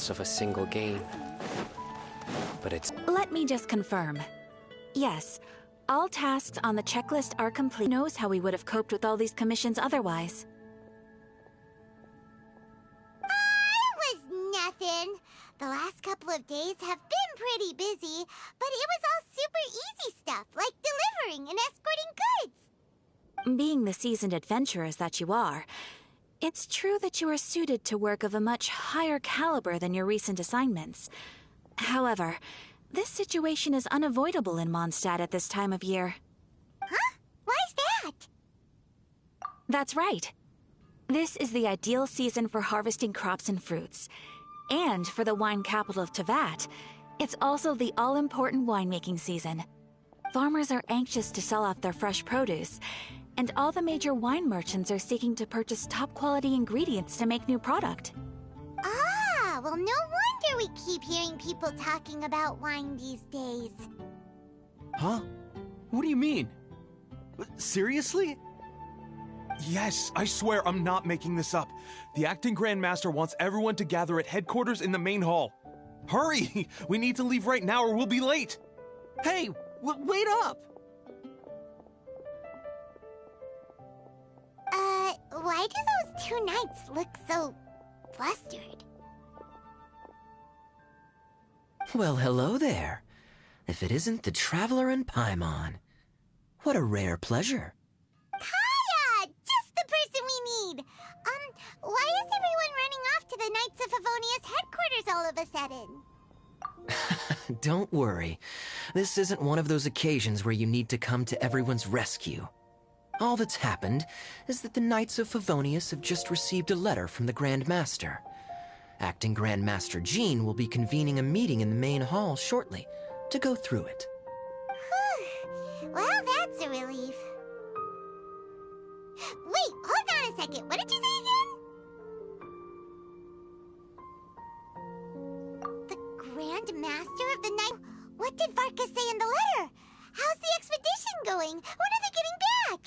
depths of a single game. But it's... Let me just confirm. Yes, all tasks on the checklist are complete. Who knows how we would have coped with all these commissions otherwise? It was nothing. The last couple of days have been pretty busy, but it was all super easy stuff, like delivering and escorting goods. Being the seasoned adventurers that you are, it's true that you are suited to work of a much higher caliber than your recent assignments. However, this situation is unavoidable in Mondstadt at this time of year. Huh? Why's that? That's right. This is the ideal season for harvesting crops and fruits. And for the wine capital of Teyvat, it's also the all-important winemaking season. Farmers are anxious to sell off their fresh produce, and all the major wine merchants are seeking to purchase top-quality ingredients to make new product. Ah, well, no wonder we keep hearing people talking about wine these days. Huh? What do you mean? Seriously? Yes, I swear I'm not making this up. The acting Grand Master wants everyone to gather at headquarters in the main hall. Hurry! We need to leave right now or we'll be late! Hey, wait up! Why do those two knights look so flustered? Well, hello there. If it isn't the Traveler and Paimon. What a rare pleasure. Hiya! Just the person we need! Why is everyone running off to the Knights of Favonius headquarters all of a sudden? Don't worry. This isn't one of those occasions where you need to come to everyone's rescue. All that's happened is that the Knights of Favonius have just received a letter from the Grand Master. Acting Grand Master Jean will be convening a meeting in the main hall shortly to go through it. Well, that's a relief. Wait, hold on a second. What did you say again? The Grand Master of the Night... What did Varka say in the letter? How's the expedition going? When are they getting back?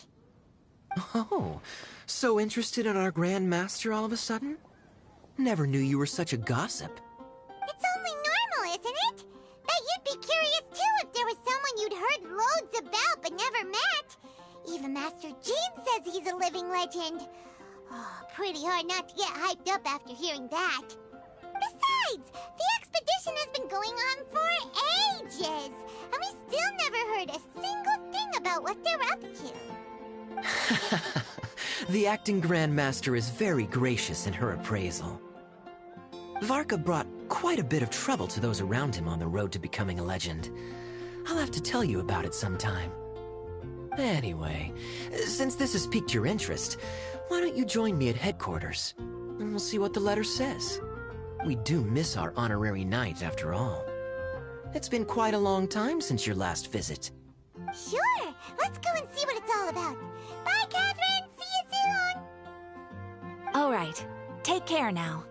Oh, so interested in our Grand Master all of a sudden? Never knew you were such a gossip. It's only normal, isn't it? That you'd be curious too if there was someone you'd heard loads about but never met. Even Master Jean says he's a living legend. Oh, pretty hard not to get hyped up after hearing that. Besides, the expedition has been going on for ages, and we still never heard a single thing about what they're up to. The acting Grand Master is very gracious in her appraisal. Varka brought quite a bit of trouble to those around him on the road to becoming a legend. I'll have to tell you about it sometime. Anyway, since this has piqued your interest, why don't you join me at headquarters? And we'll see what the letter says. We do miss our honorary knight, after all. It's been quite a long time since your last visit. Sure, let's go and see what it's all about. Bye, Catherine! See you soon! All right, take care now.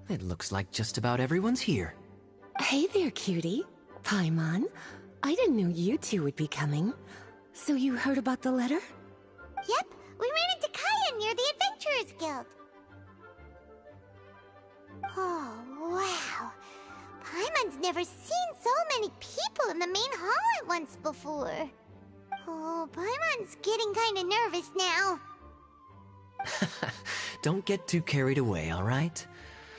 It looks like just about everyone's here. Hey there, cutie. Paimon. I didn't know you two would be coming. So you heard about the letter? Yep, we ran into Kaya near the Adventurers Guild. Oh, wow. Paimon's never seen so many people in the main hall at once before. Oh, Paimon's getting kinda nervous now. Don't get too carried away, all right?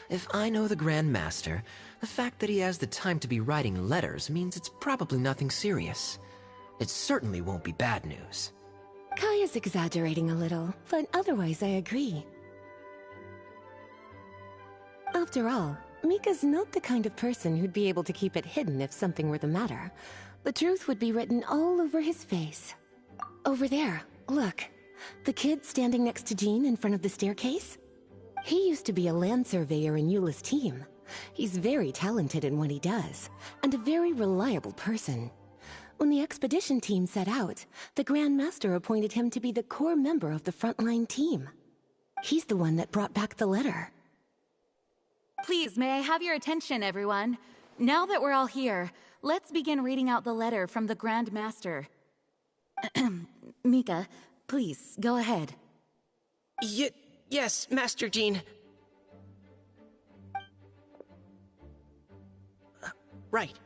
If I know the Grand Master, the fact that he has the time to be writing letters means it's probably nothing serious. It certainly won't be bad news. Kaya's exaggerating a little, but otherwise I agree. After all, Mika's not the kind of person who'd be able to keep it hidden if something were the matter. The truth would be written all over his face. Over there, look. The kid standing next to Jean in front of the staircase? He used to be a land surveyor in Eula's team. He's very talented in what he does, and a very reliable person. When the expedition team set out, the Grand Master appointed him to be the core member of the frontline team. He's the one that brought back the letter. Please, may I have your attention, everyone? Now that we're all here, let's begin reading out the letter from the Grand Master. Mika, please, go ahead. Yes, Master Jean. Right.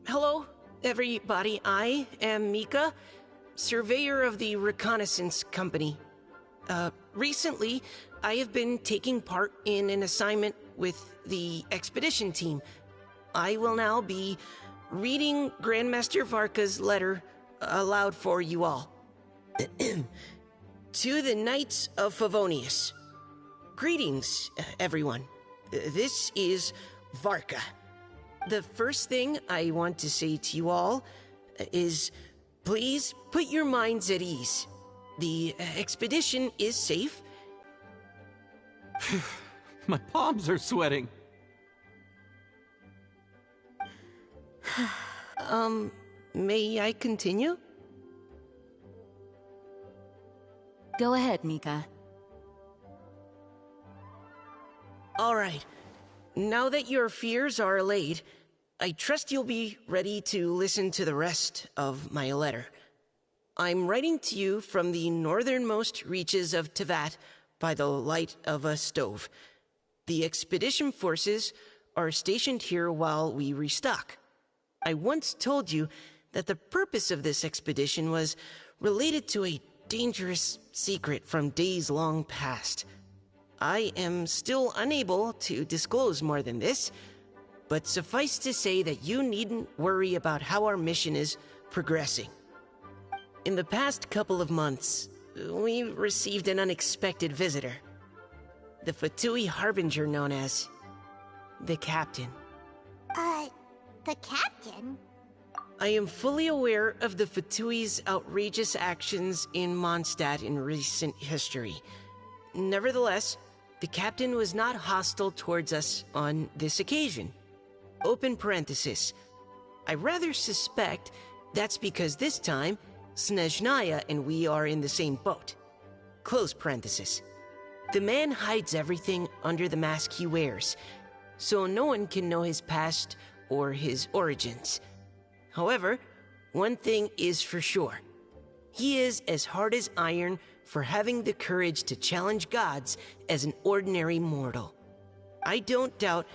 Hello, everybody. I am Mika, surveyor of the Reconnaissance Company. Recently, I have been taking part in an assignment with the expedition team. I will now be reading Grandmaster Varka's letter aloud for you all. To the Knights of Favonius. Greetings, everyone. This is Varka. The first thing I want to say to you all is, please put your minds at ease. The expedition is safe. My palms are sweating. May I continue? Go ahead, Mika. All right. Now that your fears are allayed, I trust you'll be ready to listen to the rest of my letter. I'm writing to you from the northernmost reaches of Tevat by the light of a stove. The expedition forces are stationed here while we restock. I once told you that the purpose of this expedition was related to a dangerous secret from days long past. I am still unable to disclose more than this, but suffice to say that you needn't worry about how our mission is progressing. In the past couple of months, we received an unexpected visitor. The Fatui Harbinger known as the Captain. The Captain? I am fully aware of the Fatui's outrageous actions in Mondstadt in recent history. Nevertheless, the Captain was not hostile towards us on this occasion. Open parenthesis. I rather suspect that's because this time, Snezhnaya and we are in the same boat. Close parenthesis. The man hides everything under the mask he wears, so no one can know his past or his origins. However, one thing is for sure. He is as hard as iron for having the courage to challenge gods as an ordinary mortal. I don't doubt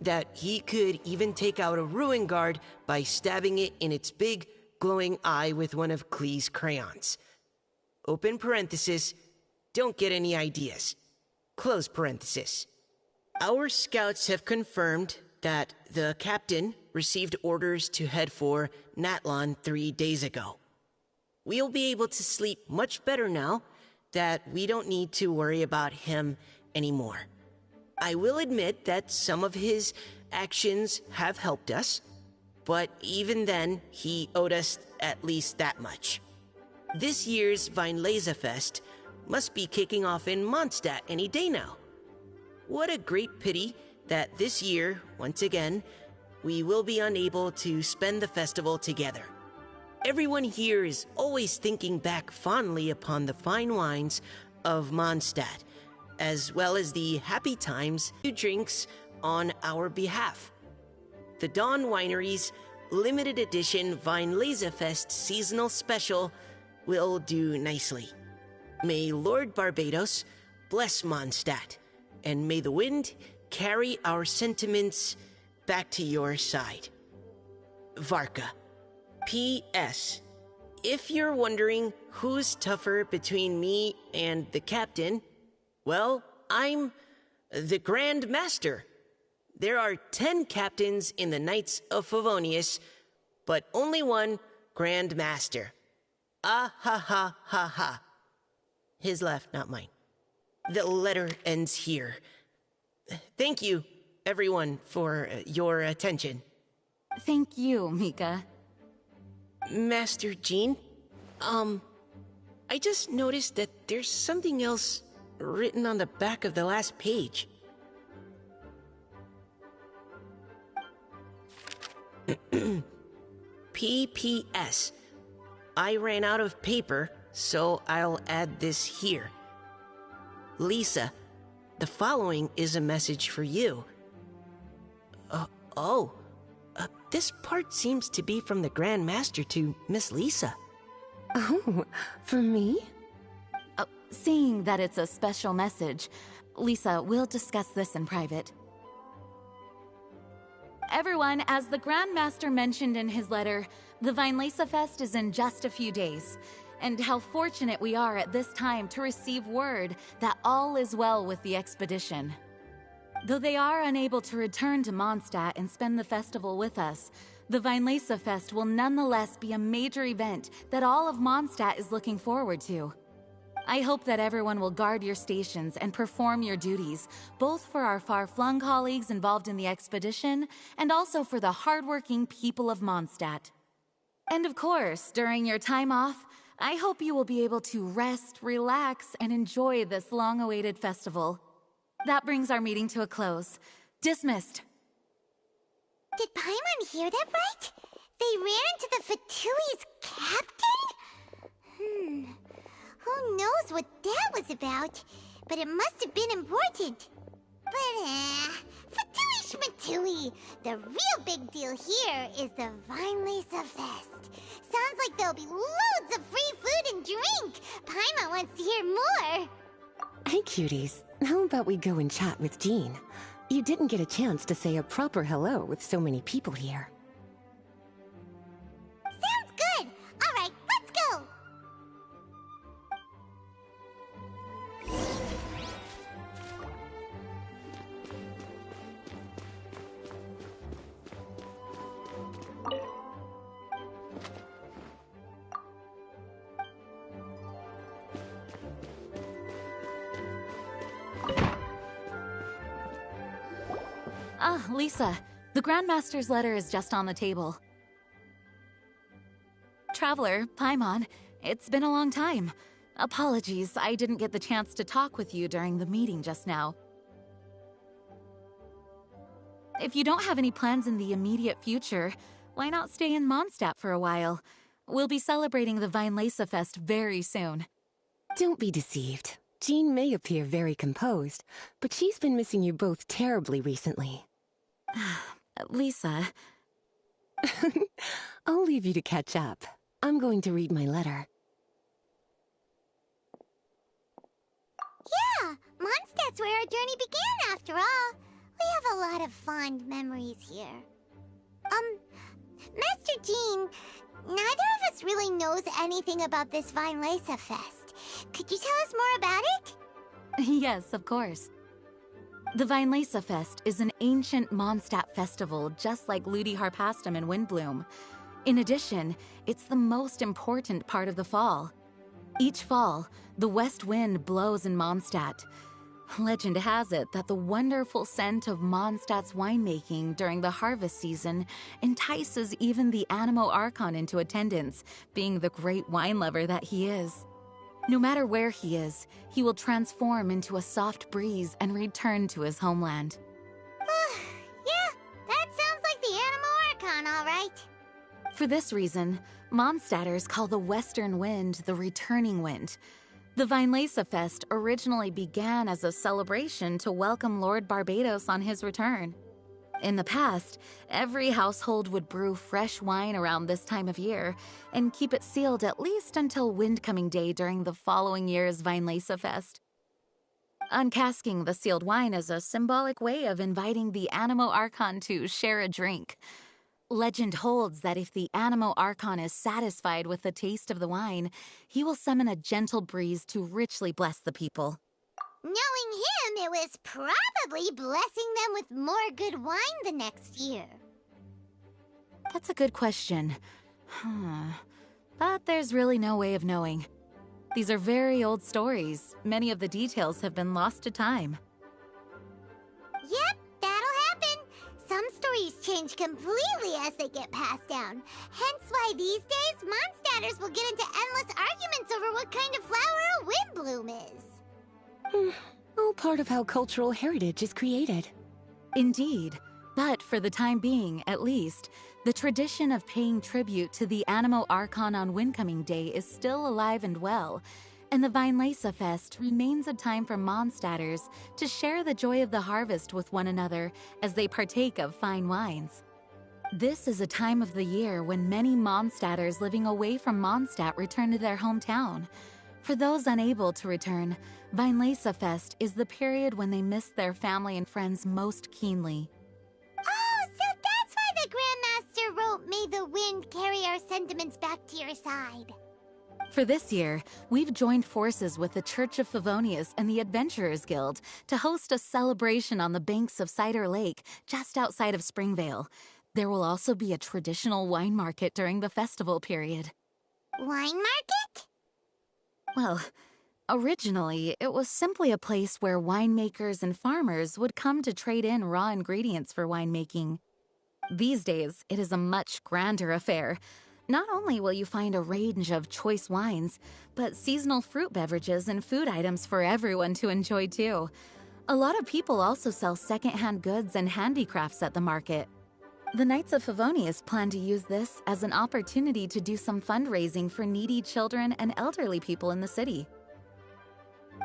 that he could even take out a ruin guard by stabbing it in its big, glowing eye with one of Klee's crayons. Open parenthesis, don't get any ideas. Close parenthesis. Our scouts have confirmed that the Captain received orders to head for Natlon 3 days ago. We'll be able to sleep much better now that we don't need to worry about him anymore. I will admit that some of his actions have helped us, but even then, he owed us at least that much. This year's Weinlesefest must be kicking off in Mondstadt any day now. What a great pity that this year, once again, we will be unable to spend the festival together. Everyone here is always thinking back fondly upon the fine wines of Mondstadt, as well as the happy times you drinks on our behalf. The Dawn Wineries limited edition Weinlesefest seasonal special will do nicely. May Lord Barbados bless Mondstadt, and may the wind carry our sentiments back to your side. Varka. P.S. If you're wondering who's tougher between me and the captain, well, I'm the Grand Master. There are 10 captains in the Knights of Favonius, but only one Grand Master. Ah ha ha ha ha. His laugh, not mine. The letter ends here. Thank you, everyone, for your attention. Thank you, Mika. Master Jean, I just noticed that there's something else written on the back of the last page. P.P.S. I ran out of paper, so I'll add this here. Lisa, the following is a message for you. This part seems to be from the Grand Master to Miss Lisa. Oh, for me? Seeing that it's a special message, Lisa, we'll discuss this in private. Everyone, as the Grand Master mentioned in his letter, the Weinlesefest is in just a few days. And how fortunate we are at this time to receive word that all is well with the expedition. Though they are unable to return to Mondstadt and spend the festival with us, the Weinlesefest will nonetheless be a major event that all of Mondstadt is looking forward to. I hope that everyone will guard your stations and perform your duties, both for our far-flung colleagues involved in the expedition and also for the hardworking people of Mondstadt. And of course, during your time off, I hope you will be able to rest, relax, and enjoy this long-awaited festival. That brings our meeting to a close. Dismissed. Did Paimon hear that right? They ran into the Fatui's captain? Who knows what that was about? But it must have been important. But, Fatui Schmatui! The real big deal here is the Weinlesefest. Sounds like there'll be loads of free food and drink. Paimon wants to hear more. Hey, cuties. How about we go and chat with Jean? You didn't get a chance to say a proper hello with so many people here. Sounds good. All right, let's go. Lisa, the Grandmaster's letter is just on the table. Traveler, Paimon, it's been a long time. Apologies, I didn't get the chance to talk with you during the meeting just now. If you don't have any plans in the immediate future, why not stay in Mondstadt for a while? We'll be celebrating the Weinlesefest very soon. Don't be deceived. Jean may appear very composed, but she's been missing you both terribly recently. Lisa... I'll leave you to catch up. I'm going to read my letter. Yeah, Mondstadt's where our journey began after all. We have a lot of fond memories here. Master Jean, neither of us really knows anything about this Weinlesefest. Could you tell us more about it? Yes, of course. The Weinlesefest is an ancient Mondstadt festival just like Ludi Harpastum and Windbloom. In addition, it's the most important part of the fall. Each fall, the west wind blows in Mondstadt. Legend has it that the wonderful scent of Mondstadt's winemaking during the harvest season entices even the Animo Archon into attendance, being the great wine lover that he is. No matter where he is, he will transform into a soft breeze and return to his homeland. Yeah, that sounds like the Animo Archon, all right. For this reason, Mondstadters call the western wind the returning wind. The Weinlesefest originally began as a celebration to welcome Lord Barbados on his return. In the past, every household would brew fresh wine around this time of year and keep it sealed at least until Windcoming Day during the following year's Weinlese Fest. Uncasking the sealed wine is a symbolic way of inviting the Animo Archon to share a drink. Legend holds that if the Animo Archon is satisfied with the taste of the wine, he will summon a gentle breeze to richly bless the people. Knowing him, it was probably blessing them with more good wine the next year. That's a good question. But there's really no way of knowing. These are very old stories. Many of the details have been lost to time. Yep, that'll happen. Some stories change completely as they get passed down. Hence why these days, Mondstadters will get into endless arguments over what kind of flower a windbloom is. All part of how cultural heritage is created. Indeed. But for the time being, at least, the tradition of paying tribute to the Animo Archon on Windcoming Day is still alive and well, and the Weinlese Fest remains a time for Mondstadters to share the joy of the harvest with one another as they partake of fine wines. This is a time of the year when many Mondstadters living away from Mondstadt return to their hometown. For those unable to return, Weinlese Fest is the period when they miss their family and friends most keenly. Oh, so that's why the Grandmaster wrote, "May the wind carry our sentiments back to your side." For this year, we've joined forces with the Church of Favonius and the Adventurers Guild to host a celebration on the banks of Cider Lake, just outside of Springvale. There will also be a traditional wine market during the festival period. Wine market? Well, originally, it was simply a place where winemakers and farmers would come to trade in raw ingredients for winemaking. These days, it is a much grander affair. Not only will you find a range of choice wines, but seasonal fruit beverages and food items for everyone to enjoy too. A lot of people also sell secondhand goods and handicrafts at the market. The Knights of Favonius plan to use this as an opportunity to do some fundraising for needy children and elderly people in the city.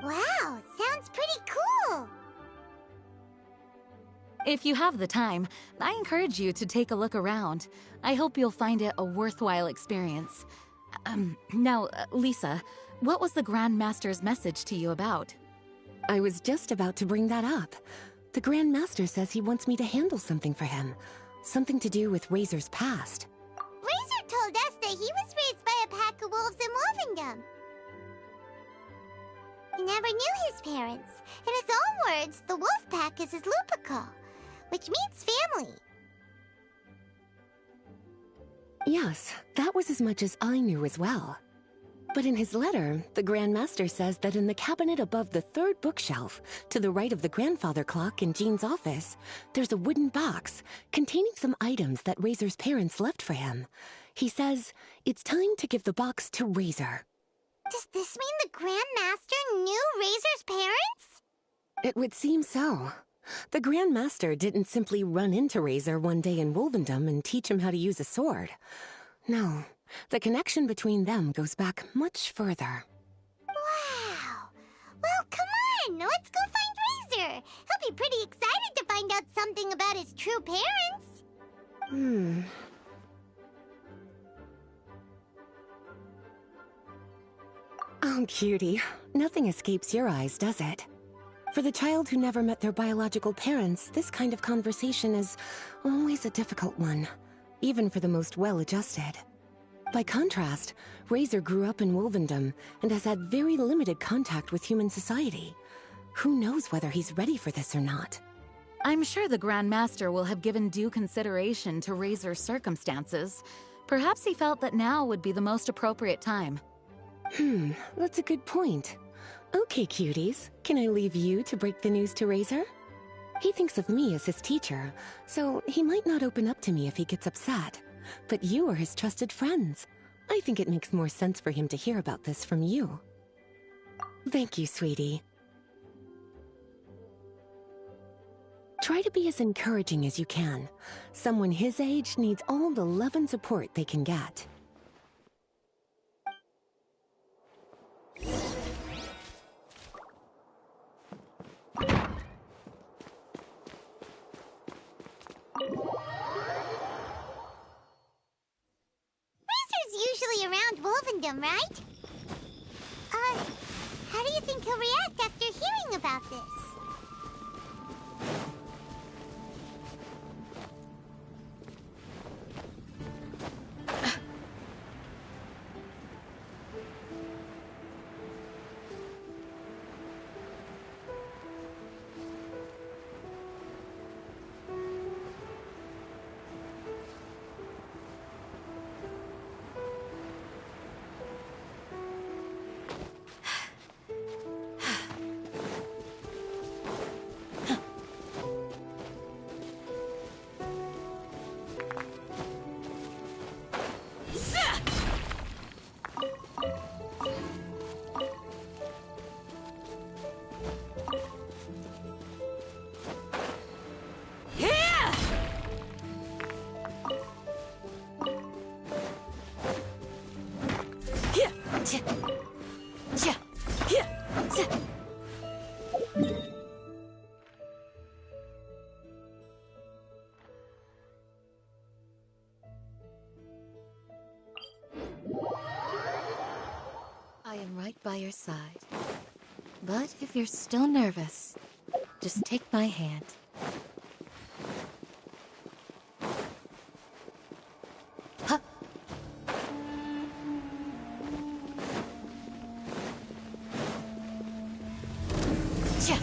Wow, sounds pretty cool. If you have the time, I encourage you to take a look around. I hope you'll find it a worthwhile experience. Now, Lisa, what was the Grand Master's message to you about? I was just about to bring that up. The Grand Master says he wants me to handle something for him. Something to do with Razor's past. Razor told us that he was raised by a pack of wolves in Wolvendom. He never knew his parents. In his own words, the wolf pack is his lupical, which means family. Yes, that was as much as I knew as well. But in his letter, the Grand Master says that in the cabinet above the third bookshelf, to the right of the grandfather clock in Jean's office, there's a wooden box containing some items that Razor's parents left for him. He says it's time to give the box to Razor. Does this mean the Grand Master knew Razor's parents? It would seem so. The Grand Master didn't simply run into Razor one day in Wolvendom and teach him how to use a sword. No, the connection between them goes back much further. Wow! Well, come on! Let's go find Razor! He'll be pretty excited to find out something about his true parents. Oh, cutie. Nothing escapes your eyes, does it? For the child who never met their biological parents, this kind of conversation is always a difficult one, even for the most well-adjusted. By contrast, Razor grew up in Wolvendom and has had very limited contact with human society. Who knows whether he's ready for this or not? I'm sure the Grand Master will have given due consideration to Razor's circumstances. Perhaps he felt that now would be the most appropriate time. That's a good point. Okay, cuties, can I leave you to break the news to Razor? He thinks of me as his teacher, so he might not open up to me if he gets upset. But you are his trusted friends. I think it makes more sense for him to hear about this from you. Thank you, sweetie. Try to be as encouraging as you can. Someone his age needs all the love and support they can get. really around Wolvendom, right? How do you think he'll react after hearing about this? I am right by your side. But if you're still nervous, just take my hand. Huh. Cha.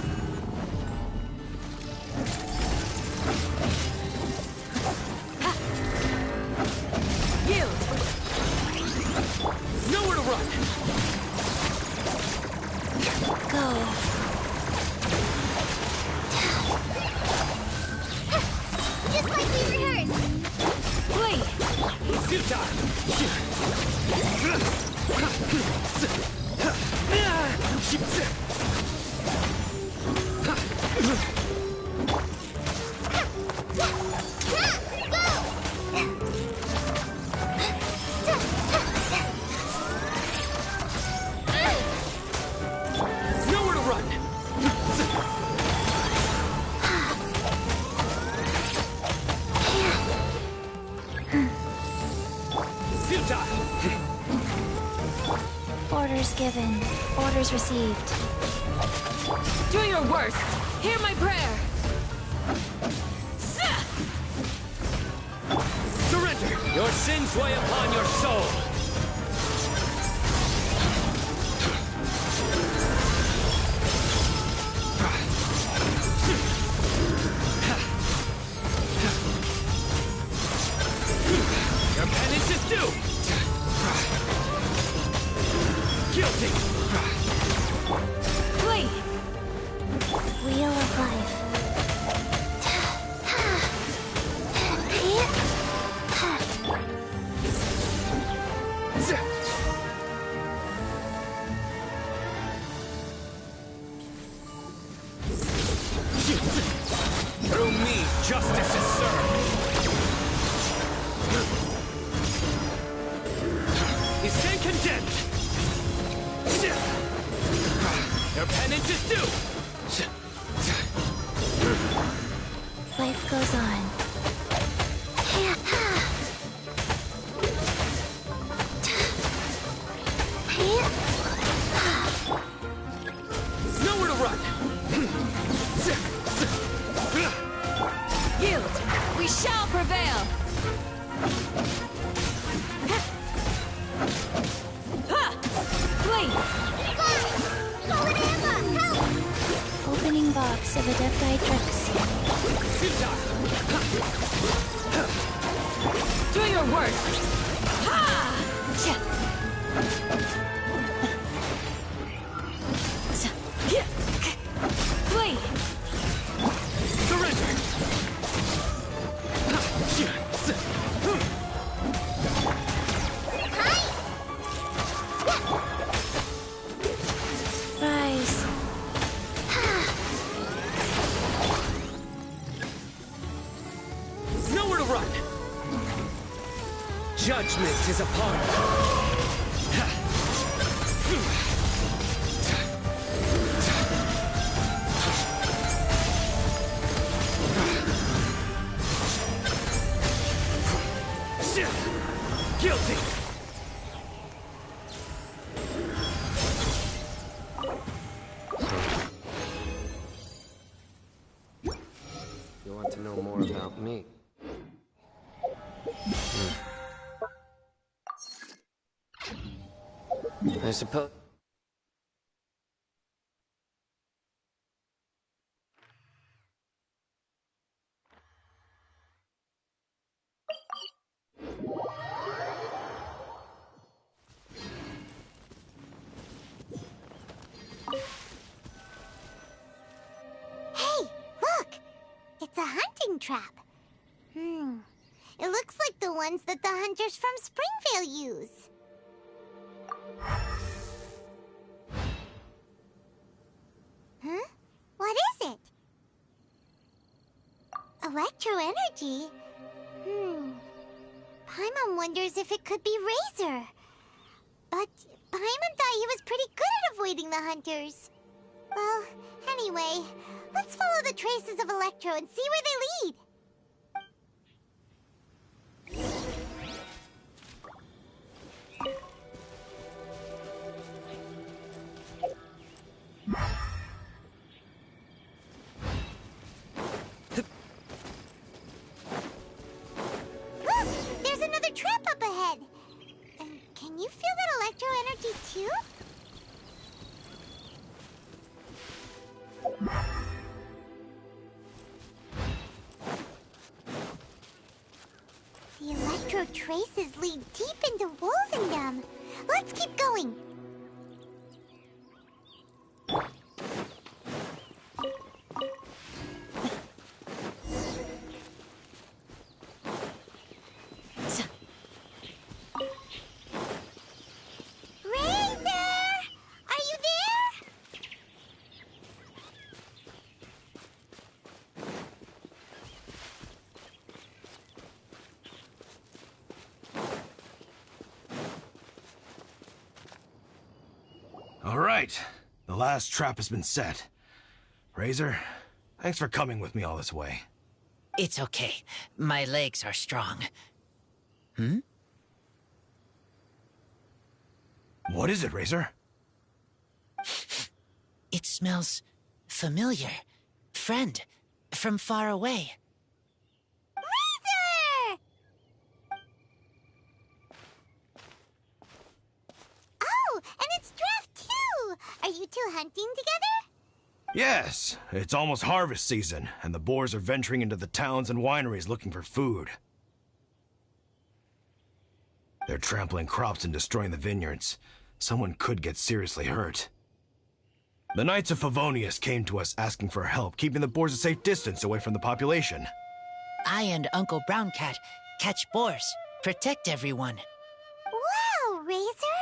Ha. Yield. Nowhere to run! Go. Just like we rehearsed! Flee! Nowhere to run! Orders given. Orders received. Do your worst! Hear my prayer! Surrender! Your sins weigh upon your soul! Your penance is due! Guilty! Flee! Wheel of life. Through me, justice is served! You stand condemned! Your penance is due! Life goes on. Nowhere to run! Yield! We shall prevail! Ha! Flee! Opening box of Adepti Drexel. Do your worst! Ha! Cha. Flee! Surrender! Rise. Nowhere to run! Judgment is upon you! Guilty! I suppose... Hey, look! It's a hunting trap. It looks like the ones that the hunters from Springvale use. Huh? What is it? Electro energy? Paimon wonders if it could be Razor. But Paimon thought he was pretty good at avoiding the hunters. Well, anyway, let's follow the traces of Electro and see where they lead. Look! There's another trap up ahead! Can you feel that electro energy too? The electro traces lead deep into Wolvendom. Let's keep going. All right, the last trap has been set. Razor, thanks for coming with me all this way. It's okay. My legs are strong. What is it, Razor? It smells familiar. Friend, from far away. Razor! Oh, and it's Draft too! Are you two hunting together? Yes, it's almost harvest season, and the boars are venturing into the towns and wineries looking for food. They're trampling crops and destroying the vineyards. Someone could get seriously hurt. The Knights of Favonius came to us asking for help, keeping the boars a safe distance away from the population. I and Uncle Brown Cat catch boars, protect everyone. Wow, Razor!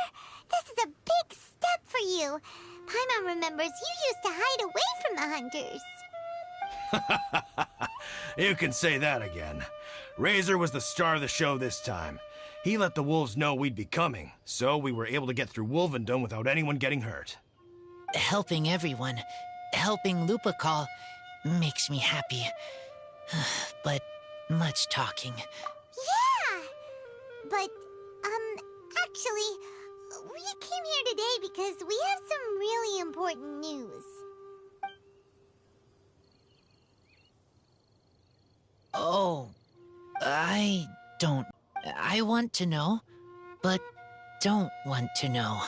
This is a big step for you. Paimon remembers you used to hide away from the hunters. You can say that again. Razor was the star of the show this time. He let the wolves know we'd be coming, so we were able to get through Wolvendom without anyone getting hurt. Helping everyone, helping Lupercal, makes me happy. But much talking. Yeah! But, actually, we came here today because we have some really important news. Oh, I want to know, but don't want to know.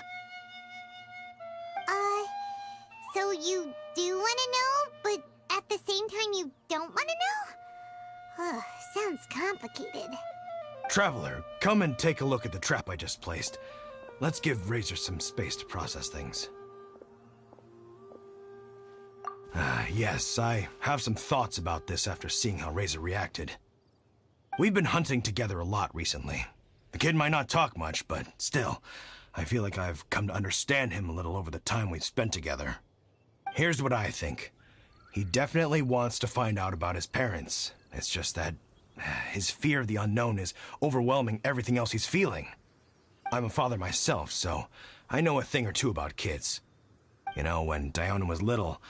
So you do want to know, but at the same time you don't want to know? Sounds complicated. Traveler, come and take a look at the trap I just placed. Let's give Razor some space to process things. Yes, I have some thoughts about this after seeing how Razor reacted. We've been hunting together a lot recently. The kid might not talk much, but still, I feel like I've come to understand him a little over the time we've spent together. Here's what I think. He definitely wants to find out about his parents. It's just that his fear of the unknown is overwhelming everything else he's feeling. I'm a father myself, so I know a thing or two about kids. You know, when Diona was little,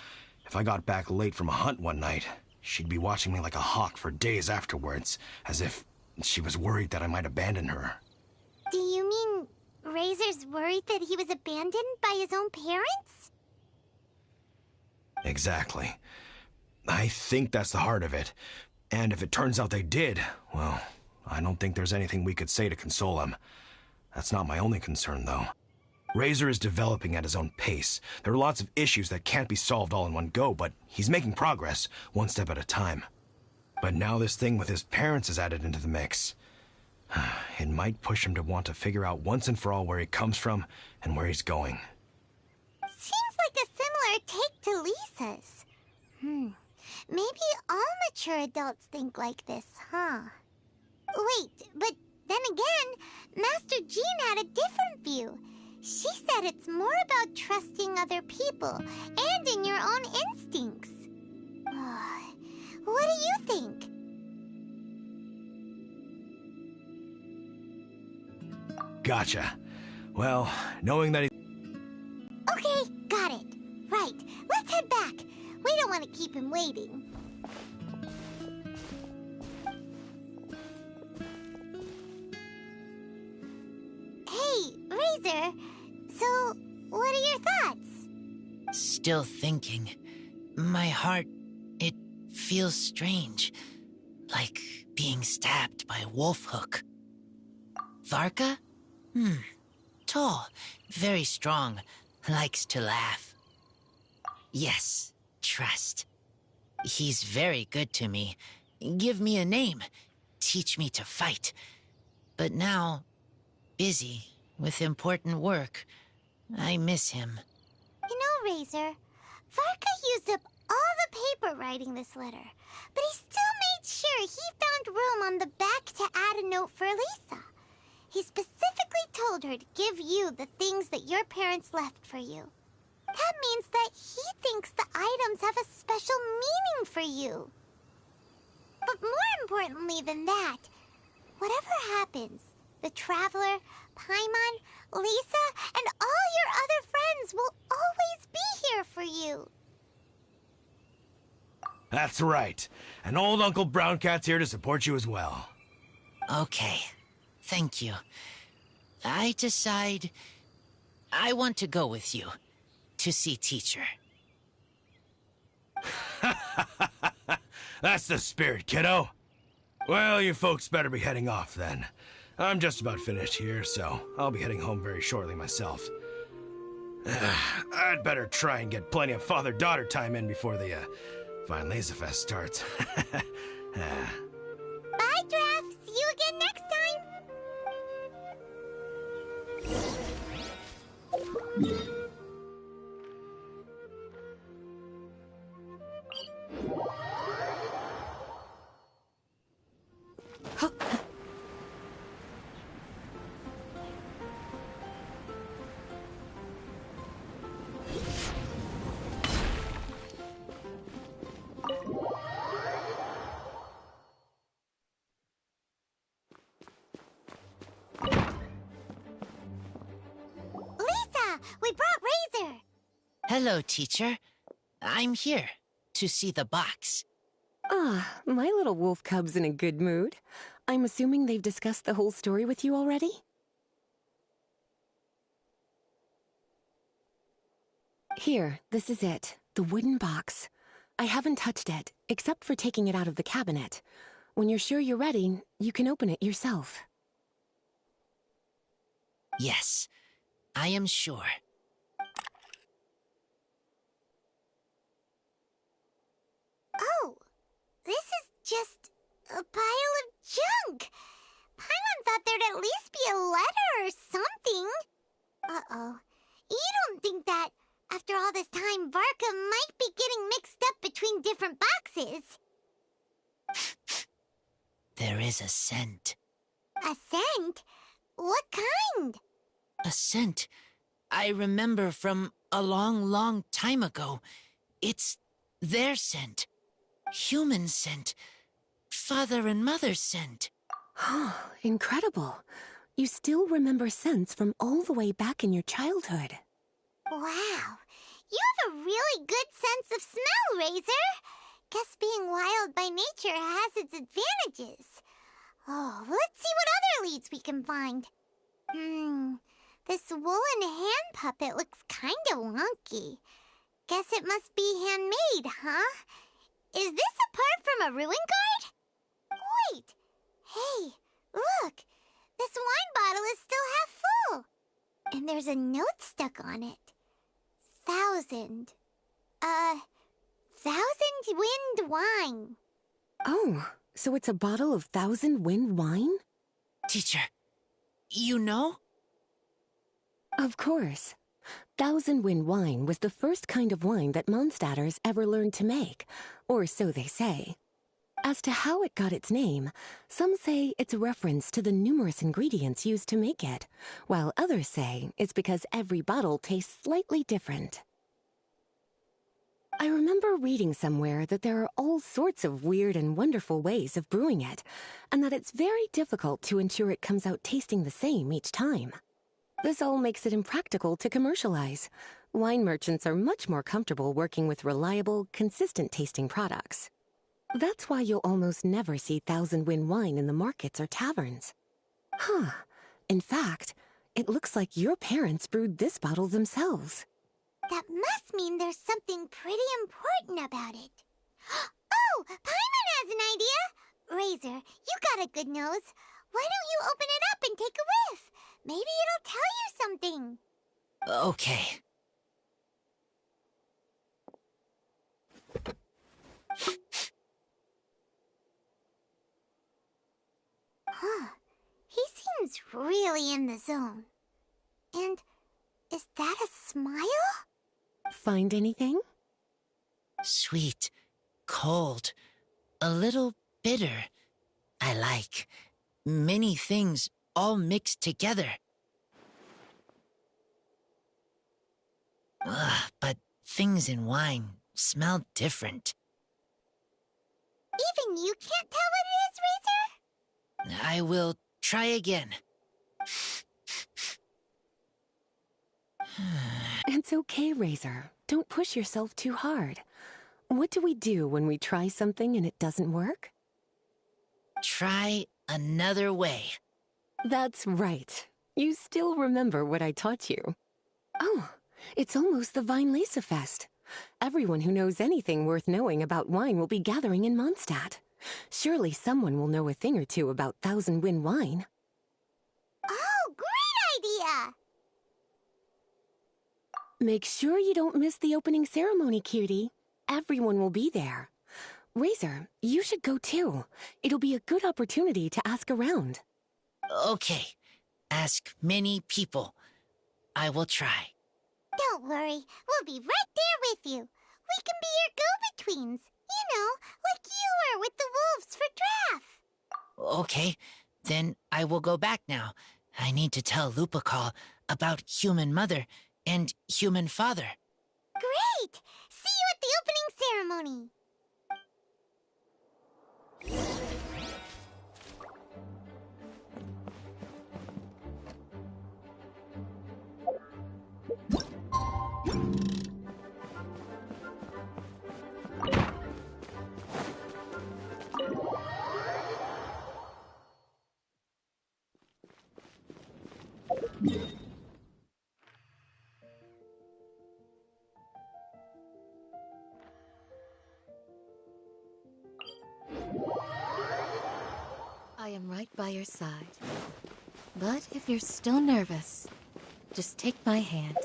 if I got back late from a hunt one night, she'd be watching me like a hawk for days afterwards, as if she was worried that I might abandon her. Do you mean Razor's worried that he was abandoned by his own parents? Exactly. I think that's the heart of it. And if it turns out they did, well, I don't think there's anything we could say to console him. That's not my only concern, though. Razor is developing at his own pace. There are lots of issues that can't be solved all in one go, but he's making progress, one step at a time. But now this thing with his parents is added into the mix. It might push him to want to figure out once and for all where he comes from and where he's going. Seems like a similar take to Lisa's. Maybe all mature adults think like this, huh? Wait, but then again, Master Jean had a different view. She said it's more about trusting other people and in your own instincts. What do you think? Gotcha. Well, knowing that he... Okay, got it. Right, let's head back. We don't want to keep him waiting. Hey, Razor. So, what are your thoughts? Still thinking. My heart, it feels strange. Like being stabbed by a wolf hook. Varka? Tall, very strong, likes to laugh. Yes, trust. He's very good to me. Give me a name. Teach me to fight. But now, busy with important work. I miss him. You know, Razor, Varka used up all the paper writing this letter, but he still made sure he found room on the back to add a note for Lisa. He specifically told her to give you the things that your parents left for you. That means that he thinks the items have a special meaning for you. But more importantly than that, whatever happens, the Traveler, Paimon, Lisa, and all your other friends will always be here for you. That's right. And old Uncle Brown Cat's here to support you as well. Okay. Thank you. I decide I want to go with you to see teacher. That's the spirit, kiddo. Well, you folks better be heading off then. I'm just about finished here, so I'll be heading home very shortly myself. I'd better try and get plenty of father-daughter time in before the Fine Laser Fest starts. Bye, Draf. See you again next time. Lisa, we brought Razor. Hello, teacher. I'm here to see the box. Ah, my little wolf cub's in a good mood. I'm assuming they've discussed the whole story with you already? Here, this is it. The wooden box. I haven't touched it, except for taking it out of the cabinet. When you're sure you're ready, you can open it yourself. Yes, I am sure. Oh, this is just a pile of junk. Paimon thought there'd at least be a letter or something. Uh-oh. You don't think that, after all this time, Varka might be getting mixed up between different boxes? There is a scent. A scent? What kind? A scent I remember from a long, long time ago. It's their scent. Human scent. Father and mother scent. Oh, incredible. You still remember scents from all the way back in your childhood. Wow. You have a really good sense of smell, Razor. Guess being wild by nature has its advantages. Oh, let's see what other leads we can find. This woolen hand puppet looks kinda wonky. Guess it must be handmade, huh? Is this a part from a ruin guard? Wait! Hey, look! This wine bottle is still half full. And there's a note stuck on it. 1,000. 1,000 wind wine. Oh, so it's a bottle of 1,000 wind wine? Teacher, you know? Of course. 1,000 wind wine was the first kind of wine that Mondstadters ever learned to make, or so they say. As to how it got its name, some say it's a reference to the numerous ingredients used to make it, while others say it's because every bottle tastes slightly different. I remember reading somewhere that there are all sorts of weird and wonderful ways of brewing it, and that it's very difficult to ensure it comes out tasting the same each time. This all makes it impractical to commercialize. Wine merchants are much more comfortable working with reliable, consistent-tasting products. That's why you'll almost never see 1,000 wind wine in the markets or taverns. Huh. In fact, it looks like your parents brewed this bottle themselves. That must mean there's something pretty important about it. Oh, Paimon has an idea! Razor, you got a good nose. Why don't you open it up and take a whiff? Maybe it'll tell you something. Okay. Huh. He seems really in the zone. And is that a smile? Find anything? Sweet, cold, a little bitter. I like many things all mixed together. But things in wine smell different. Even you can't tell what it is, Razor? I will try again. It's okay, Razor. Don't push yourself too hard. What do we do when we try something and it doesn't work? Try another way. That's right. You still remember what I taught you. Oh, it's almost the Weinlese Fest. Everyone who knows anything worth knowing about wine will be gathering in Mondstadt. Surely someone will know a thing or two about 1,000 wind wine. Oh, great idea! Make sure you don't miss the opening ceremony, cutie. Everyone will be there. Razor, you should go too. It'll be a good opportunity to ask around. Okay. Ask many people. I will try. Don't worry, we'll be right there with you. We can be your go-betweens. You know, like you were with the wolves for Draff. Okay, then I will go back now. I need to tell Lupacol about Human Mother and Human Father. Great! See you at the opening ceremony. I am right by your side. But if you're still nervous, just take my hand.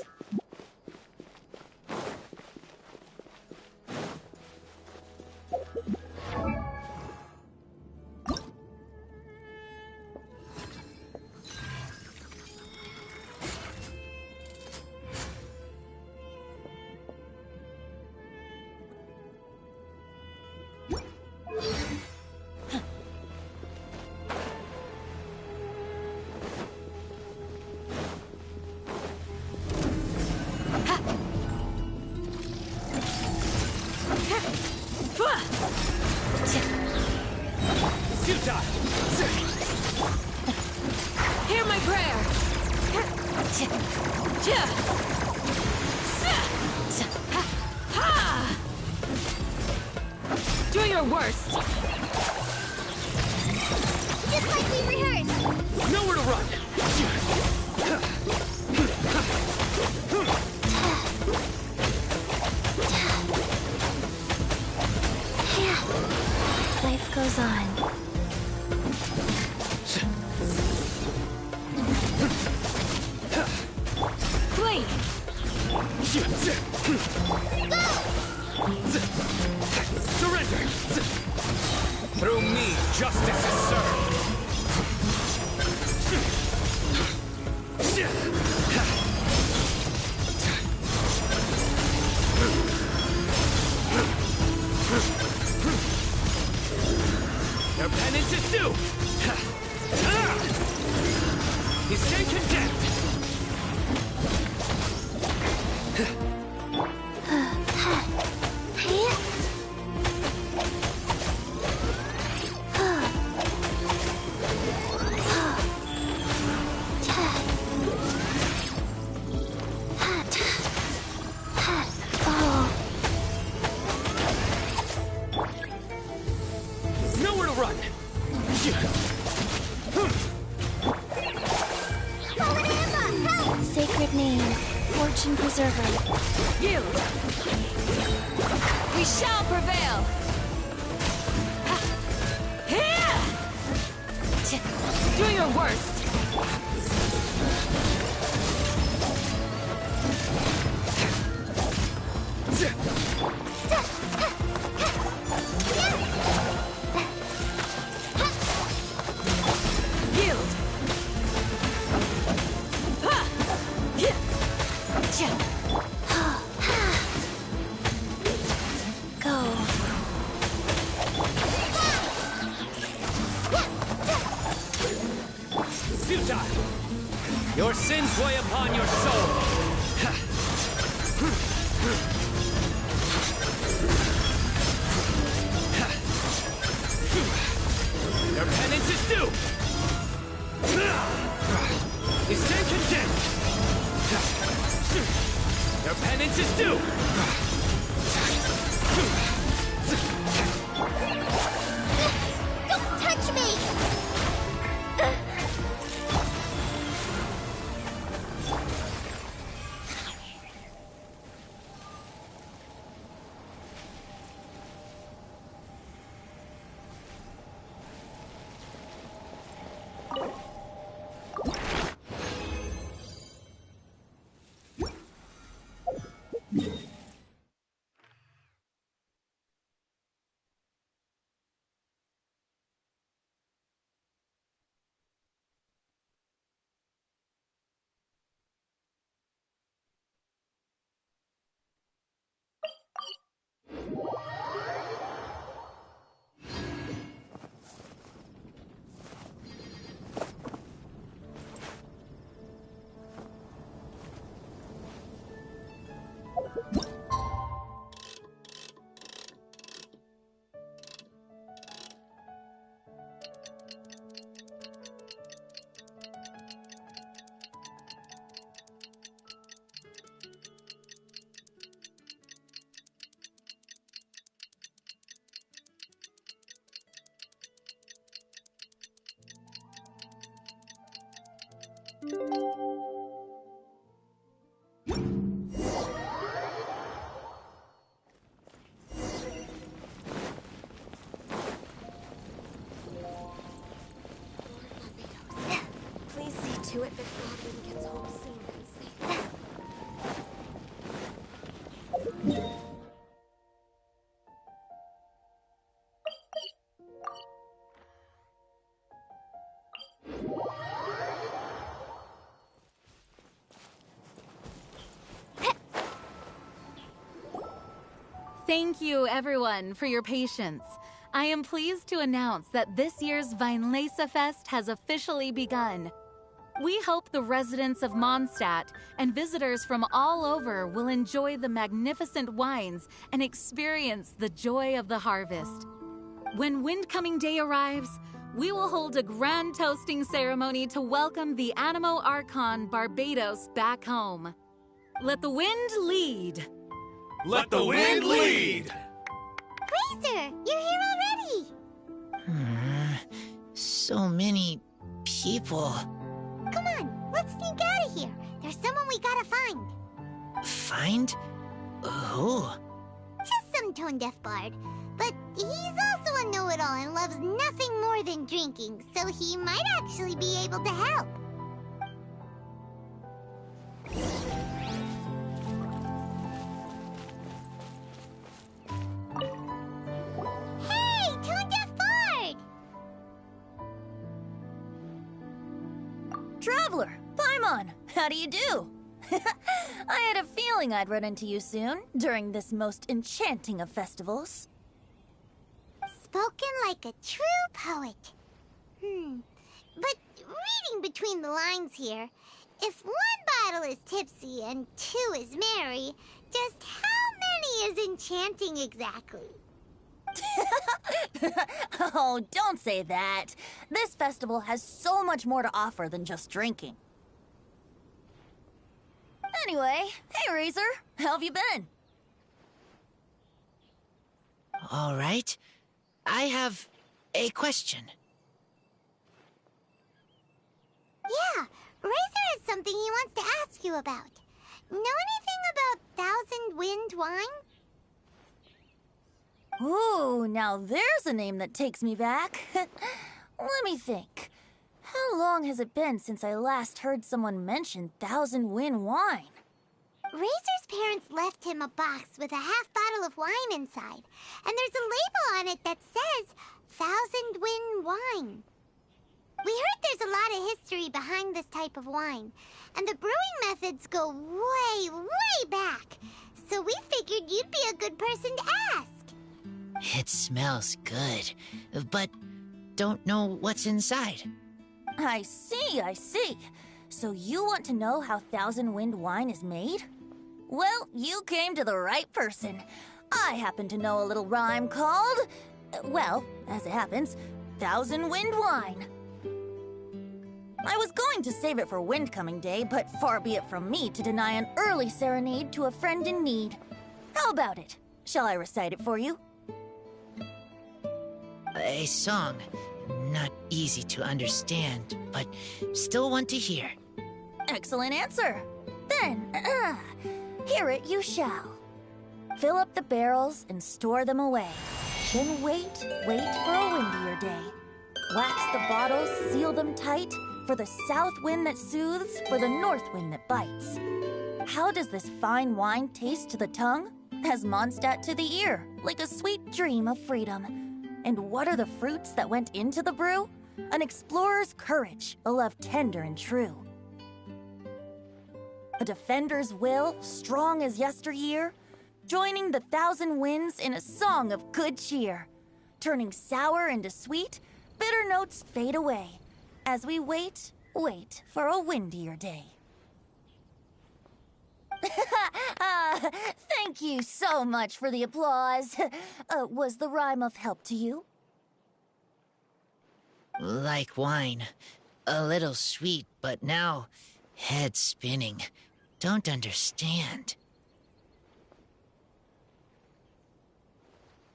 Hear my prayer! Do your worst! Just like we rehearsed. Nowhere to run! Life goes on. Surrender! Through me, justice is served! Your penance is due! You stand condemned! Nowhere to run! Sacred name, fortune preserver. Yield! We shall prevail! Here! Do your worst! Yield! Go. Futile! Your sins weigh upon your soul! Your penance is due! You stand condemned! Your penance is due! Don't touch me! Please see to it that Godwin gets home soon and safe. Thank you, everyone, for your patience. I am pleased to announce that this year's Weinlese Fest has officially begun. We hope the residents of Mondstadt and visitors from all over will enjoy the magnificent wines and experience the joy of the harvest. When Windcoming Day arrives, we will hold a grand toasting ceremony to welcome the Animo Archon Barbados back home. Let the wind lead! Let the wind lead! Fraser, you're here already! So many people. Come on, let's sneak out of here. There's someone we gotta find. Find? Who? Just some tone-deaf bard. But he's also a know-it-all and loves nothing more than drinking, so he might actually be able to help. How do you do? I had a feeling I'd run into you soon, during this most enchanting of festivals. Spoken like a true poet. But reading between the lines here, if one bottle is tipsy and two is merry, just how many is enchanting exactly? Oh, don't say that. This festival has so much more to offer than just drinking. Anyway, hey Razor, how have you been? All right. I have a question. Yeah, Razor has something he wants to ask you about. Know anything about Thousand Wind wine? Ooh, now there's a name that takes me back. Let me think. How long has it been since I last heard someone mention Thousand Wind wine? Razor's parents left him a box with a half bottle of wine inside, and there's a label on it that says Thousand Wind wine. We heard there's a lot of history behind this type of wine, and the brewing methods go way, way back. So we figured you'd be a good person to ask. It smells good, but don't know what's inside. I see, I see. So you want to know how Thousand Wind wine is made? Well, you came to the right person. I happen to know a little rhyme called, well, as it happens, Thousand Wind wine. I was going to save it for Windcoming Day, but far be it from me to deny an early serenade to a friend in need. How about it? Shall I recite it for you? A song. Not easy to understand, but still want to hear. Excellent answer. Then, hear it you shall. Fill up the barrels and store them away. Then wait for a windier day. Wax the bottles, seal them tight, for the south wind that soothes, for the north wind that bites. How does this fine wine taste to the tongue? As Mondstadt to the ear, like a sweet dream of freedom. And what are the fruits that went into the brew? An explorer's courage, a love tender and true. A defender's will, strong as yesteryear, joining the thousand winds in a song of good cheer. Turning sour into sweet, bitter notes fade away, as we wait for a windier day. Thank you so much for the applause. Was the rhyme of help to you? Like wine. A little sweet, but now head spinning. Don't understand.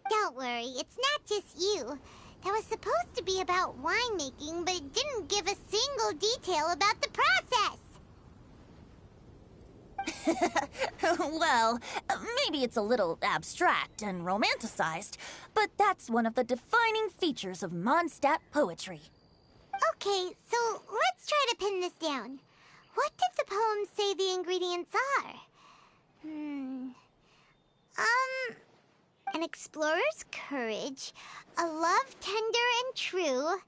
Don't worry, it's not just you. That was supposed to be about winemaking, but it didn't give a single detail about the process. Well, maybe it's a little abstract and romanticized, but that's one of the defining features of Mondstadt poetry. Okay, so let's try to pin this down. What did the poem say the ingredients are? An explorer's courage, a love tender and true,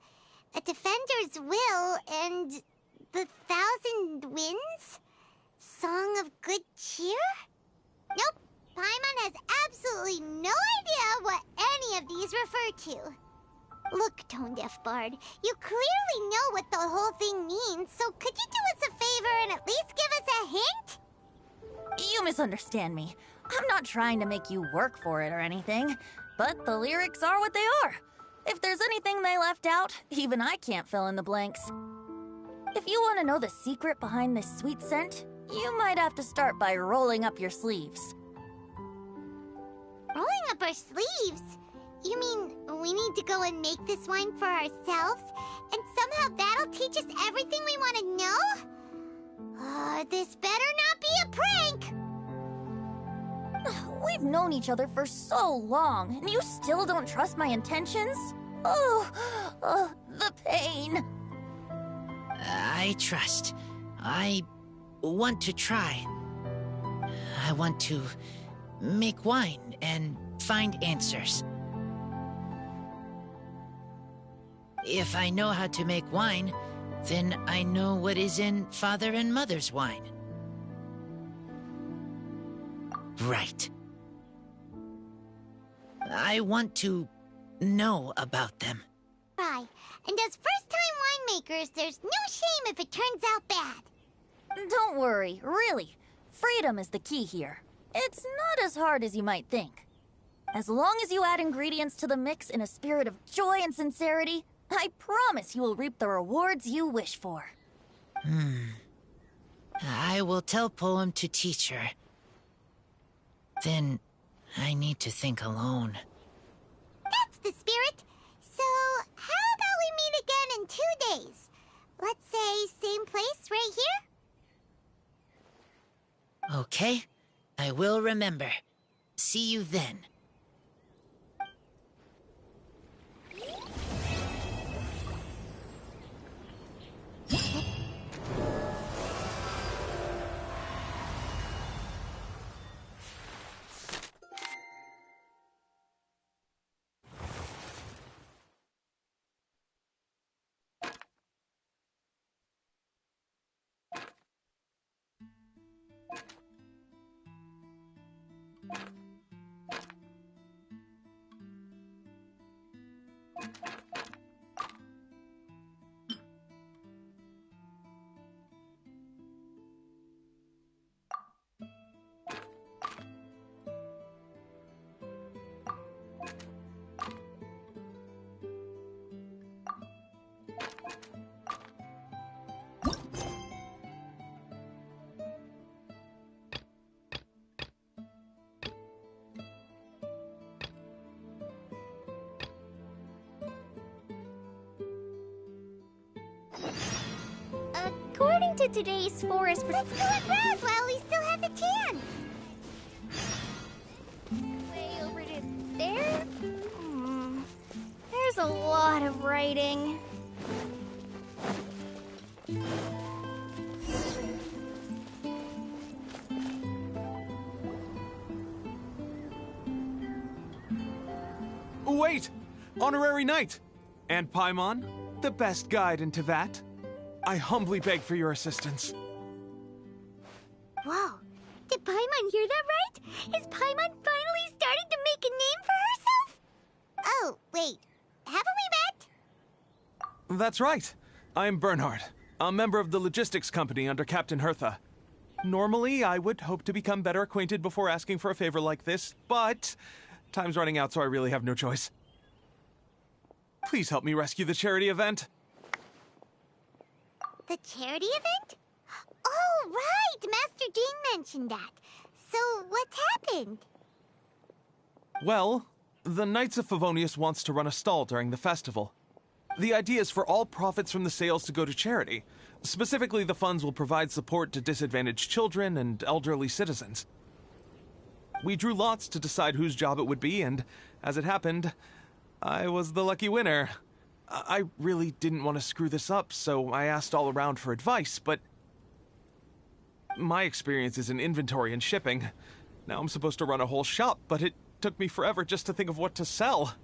a defender's will, and the thousand winds? Song of good cheer? Nope, Paimon has absolutely no idea what any of these refer to. Look, Tone-Deaf Bard, you clearly know what the whole thing means, so could you do us a favor and at least give us a hint? You misunderstand me. I'm not trying to make you work for it or anything, but the lyrics are what they are. If there's anything they left out, even I can't fill in the blanks. If you want to know the secret behind this sweet scent, you might have to start by rolling up your sleeves. Rolling up our sleeves? You mean we need to go and make this wine for ourselves? And somehow that'll teach us everything we want to know? This better not be a prank! We've known each other for so long, and you still don't trust my intentions? Oh, the pain. I trust. I want to try. I want to make wine and find answers. If I know how to make wine, Then I know what is in Father and Mother's wine. Right. I want to know about them. Right. And as first-time winemakers, there's no shame if it turns out bad. Don't worry, really. Freedom is the key here. It's not as hard as you might think. As long as you add ingredients to the mix in a spirit of joy and sincerity, I promise you will reap the rewards you wish for. I will tell Poem to teach her. Then I need to think alone. That's the spirit. So, how about we meet again in 2 days? Let's say same place right here? Okay, I will remember. See you then. According to today's forest... Let's go and browse while we still have the chance! Way over to there? There's a lot of writing. Wait! Honorary Knight! And Paimon, the best guide in Tevat. I humbly beg for your assistance. Whoa, did Paimon hear that right? Is Paimon finally starting to make a name for herself? Oh, wait, haven't we met? That's right. I'm Bernhard, a member of the logistics company under Captain Hertha. Normally, I would hope to become better acquainted before asking for a favor like this, but time's running out, so I really have no choice. Please help me rescue the charity event. The charity event? Oh, right! Master Jean mentioned that. So, what's happened? Well, the Knights of Favonius wants to run a stall during the festival. The idea is for all profits from the sales to go to charity. Specifically, the funds will provide support to disadvantaged children and elderly citizens. We drew lots to decide whose job it would be, and as it happened, I was the lucky winner. I really didn't want to screw this up, so I asked all around for advice, but my experience is in inventory and shipping. Now I'm supposed to run a whole shop, but it took me forever just to think of what to sell.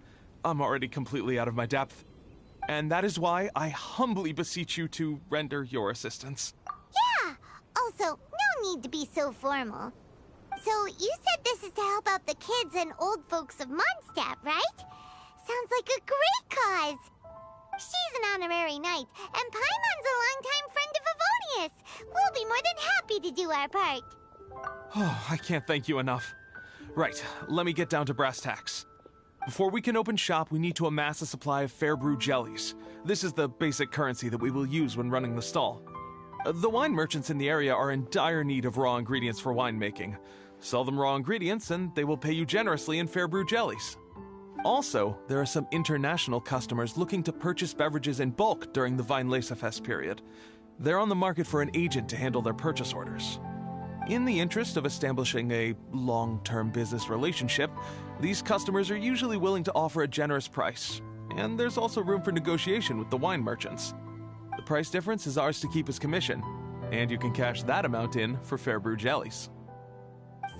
I'm already completely out of my depth. And that is why I humbly beseech you to render your assistance. Yeah! Also, no need to be so formal. So, you said this is to help out the kids and old folks of Mondstadt, right? Sounds like a great cause! She's an honorary knight, and Paimon's a longtime friend of Favonius. We'll be more than happy to do our part. Oh, I can't thank you enough. Right, let me get down to brass tacks. Before we can open shop, we need to amass a supply of fair brew jellies. This is the basic currency that we will use when running the stall. The wine merchants in the area are in dire need of raw ingredients for winemaking. Sell them raw ingredients, and they will pay you generously in fair brew jellies. Also, there are some international customers looking to purchase beverages in bulk during the Weinlesefest period. They're on the market for an agent to handle their purchase orders. In the interest of establishing a long-term business relationship, these customers are usually willing to offer a generous price, and there's also room for negotiation with the wine merchants. The price difference is ours to keep as commission, and you can cash that amount in for fair brew jellies.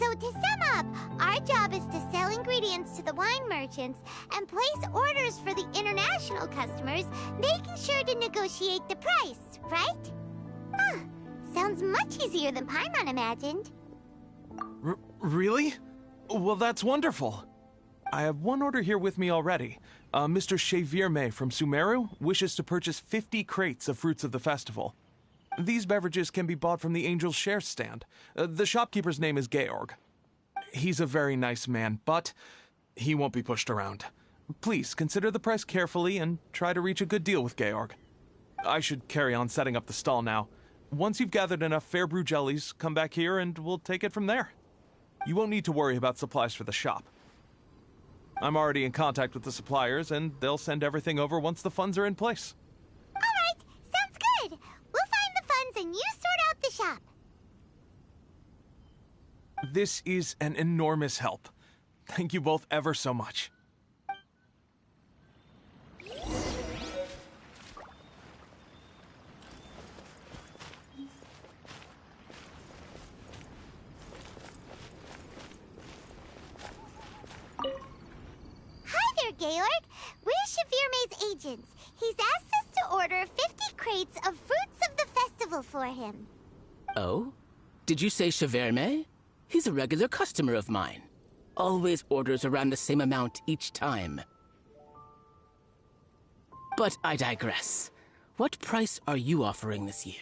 So to sum up, our job is to sell ingredients to the wine merchants and place orders for the international customers, making sure to negotiate the price, right? Huh. Sounds much easier than Paimon imagined. Really? Well, that's wonderful. I have one order here with me already. Mr. Chevirme from Sumeru wishes to purchase 50 crates of fruits of the festival. These beverages can be bought from the Angel's Share stand. The shopkeeper's name is Georg. He's a very nice man, but he won't be pushed around. Please consider the price carefully and try to reach a good deal with Georg. I should carry on setting up the stall now. Once you've gathered enough fair brew jellies, come back here and we'll take it from there. You won't need to worry about supplies for the shop. I'm already in contact with the suppliers, and they'll send everything over once the funds are in place. All right, sounds good. We'll find the funds and you sort out the shop. This is an enormous help. Thank you both ever so much. Georg, we're Chevirme's agents. He's asked us to order 50 crates of fruits of the festival for him. Oh? Did you say Chevirme? He's a regular customer of mine. Always orders around the same amount each time. But I digress. What price are you offering this year?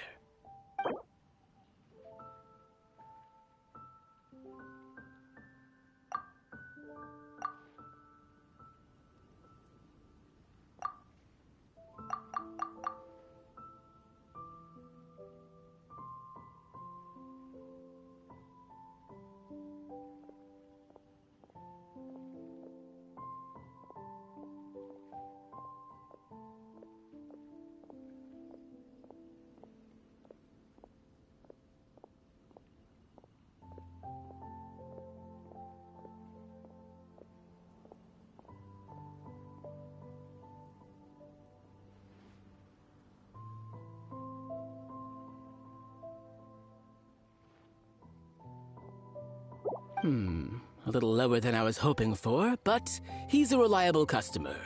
A little lower than I was hoping for, but he's a reliable customer.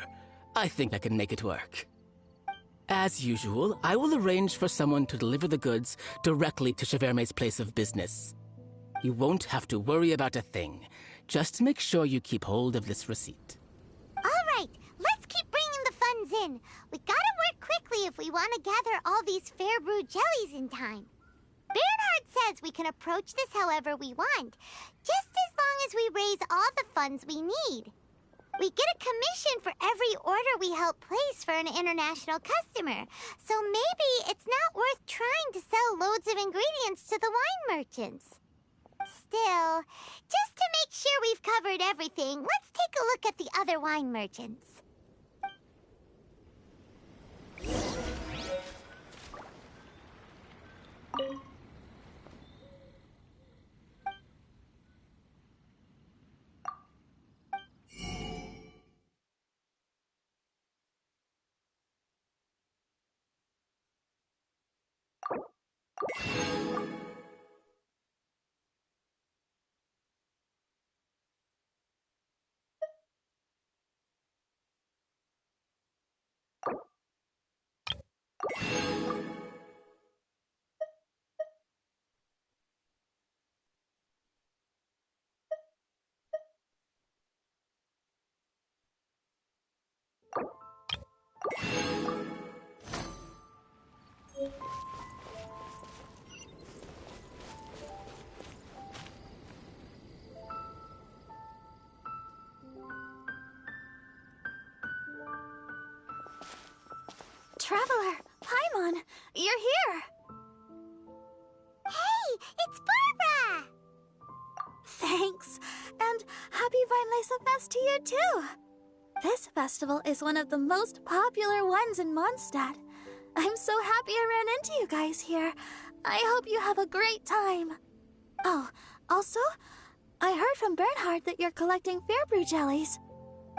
I think I can make it work. As usual, I will arrange for someone to deliver the goods directly to Chevirme's place of business. You won't have to worry about a thing. Just make sure you keep hold of this receipt. All right, let's keep bringing the funds in. We gotta work quickly if we want to gather all these fair brew jellies in time. Bernhard says we can approach this however we want, just as long as we raise all the funds we need. We get a commission for every order we help place for an international customer, so maybe it's not worth trying to sell loads of ingredients to the wine merchants. Still, just to make sure we've covered everything, let's take a look at the other wine merchants. Traveler, Paimon, you're here! Hey, it's Barbara! Thanks, and happy Weinlese Fest to you too! This festival is one of the most popular ones in Mondstadt. I'm so happy I ran into you guys here. I hope you have a great time. Oh, also, I heard from Bernhard that you're collecting Fairbrew jellies.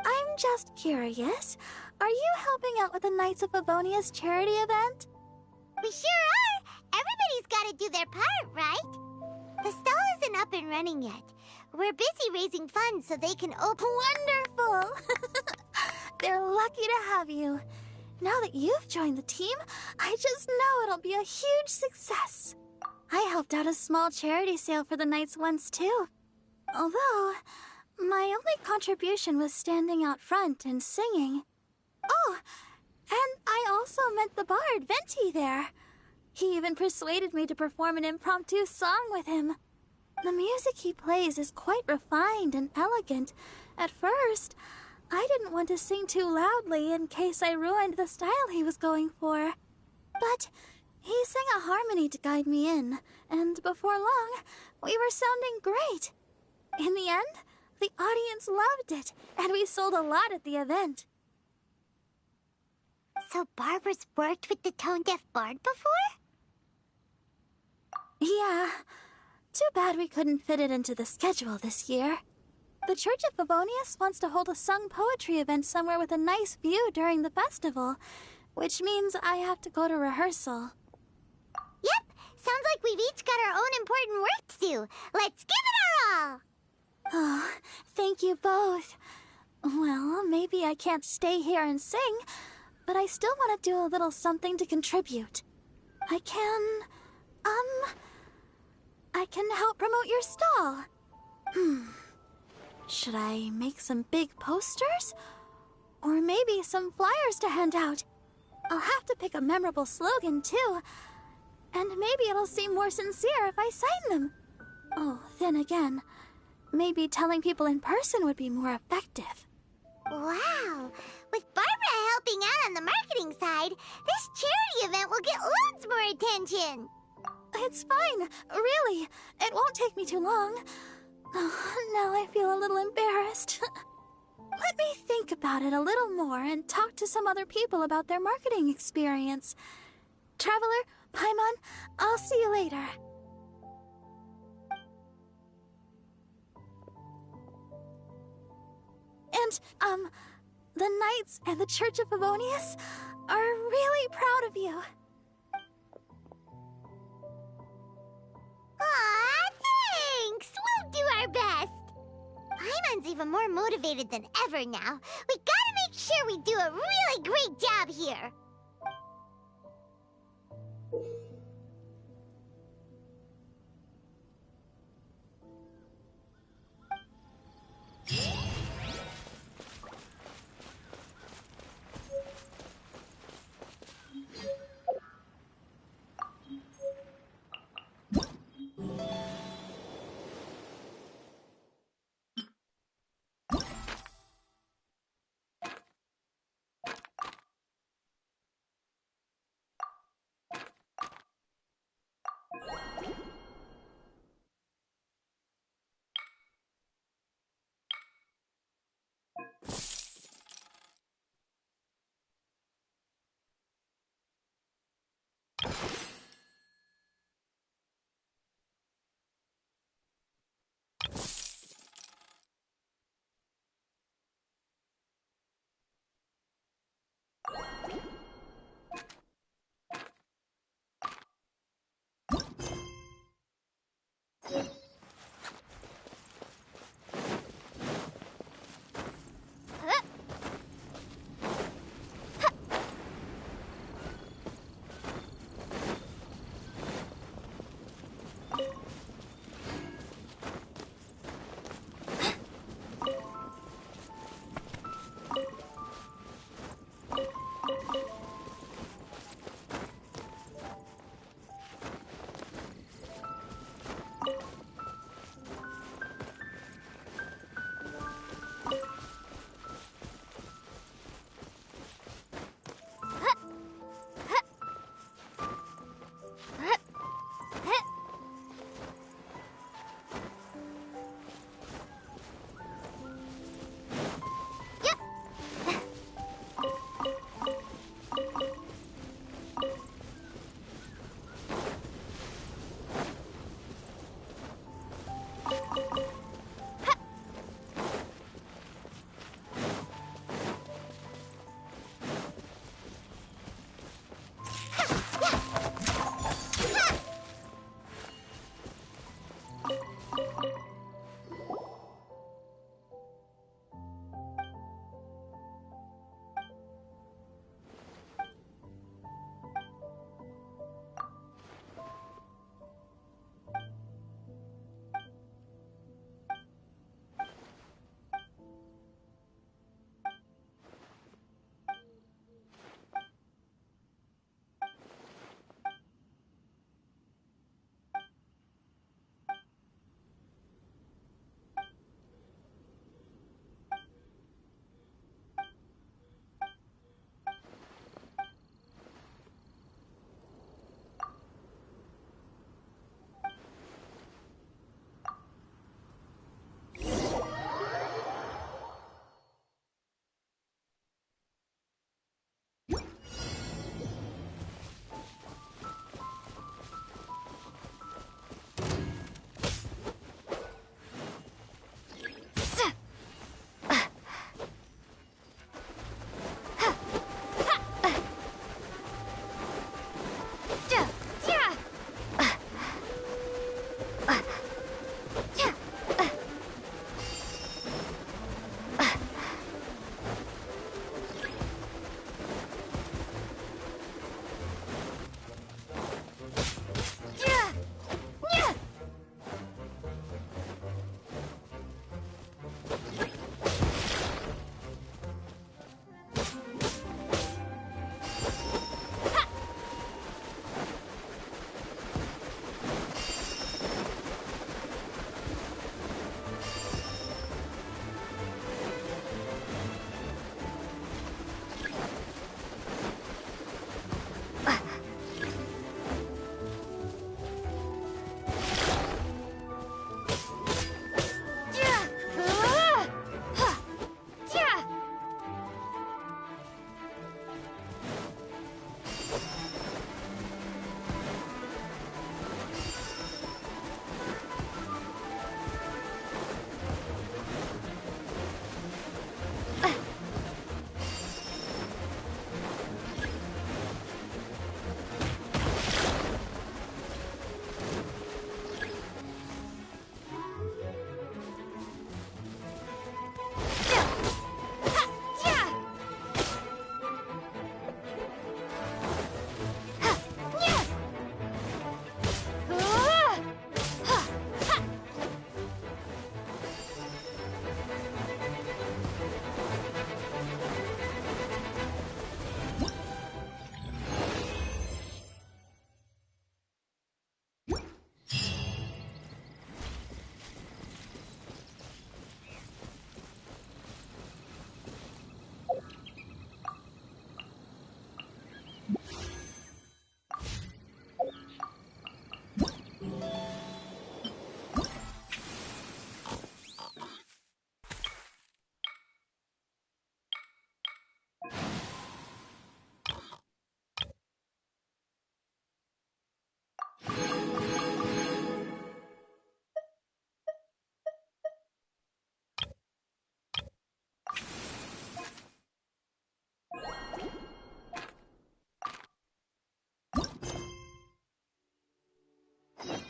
I'm just curious, are you helping out with the Knights of Favonia's charity event? We sure are! Everybody's gotta do their part, right? The stall isn't up and running yet. We're busy raising funds so they can open. Wonderful! They're lucky to have you. Now that you've joined the team, I just know it'll be a huge success. I helped out a small charity sale for the Knights once, too. Although, my only contribution was standing out front and singing. Oh, and I also met the bard, Venti, there. He even persuaded me to perform an impromptu song with him. The music he plays is quite refined and elegant. At first, I didn't want to sing too loudly in case I ruined the style he was going for. But he sang a harmony to guide me in, and before long, we were sounding great. In the end, the audience loved it, and we sold a lot at the event. So Barbara's worked with the tone-deaf bard before? Yeah. Too bad we couldn't fit it into the schedule this year. The Church of Favonius wants to hold a sung poetry event somewhere with a nice view during the festival, which means I have to go to rehearsal. Yep, sounds like we've each got our own important work to do. Let's give it our all! Oh, thank you both. Well, maybe I can't stay here and sing, but I still want to do a little something to contribute. I can help promote your stall. Should I make some big posters? Or maybe some flyers to hand out? I'll have to pick a memorable slogan, too. And maybe it'll seem more sincere if I sign them. Oh, then again, maybe telling people in person would be more effective. Wow! With Barbara helping out on the marketing side, this charity event will get loads more attention! It's fine, really. It won't take me too long. Oh, now I feel a little embarrassed. Let me think about it a little more and talk to some other people about their marketing experience. Traveler, Paimon, I'll see you later. And, the Knights and the Church of Favonius are really proud of you. Aw, thanks! We'll do our best! Paimon's even more motivated than ever now. We gotta make sure we do a really great job here!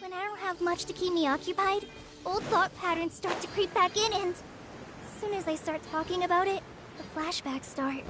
When I don't have much to keep me occupied, old thought patterns start to creep back in, and as soon as I start talking about it, the flashbacks start.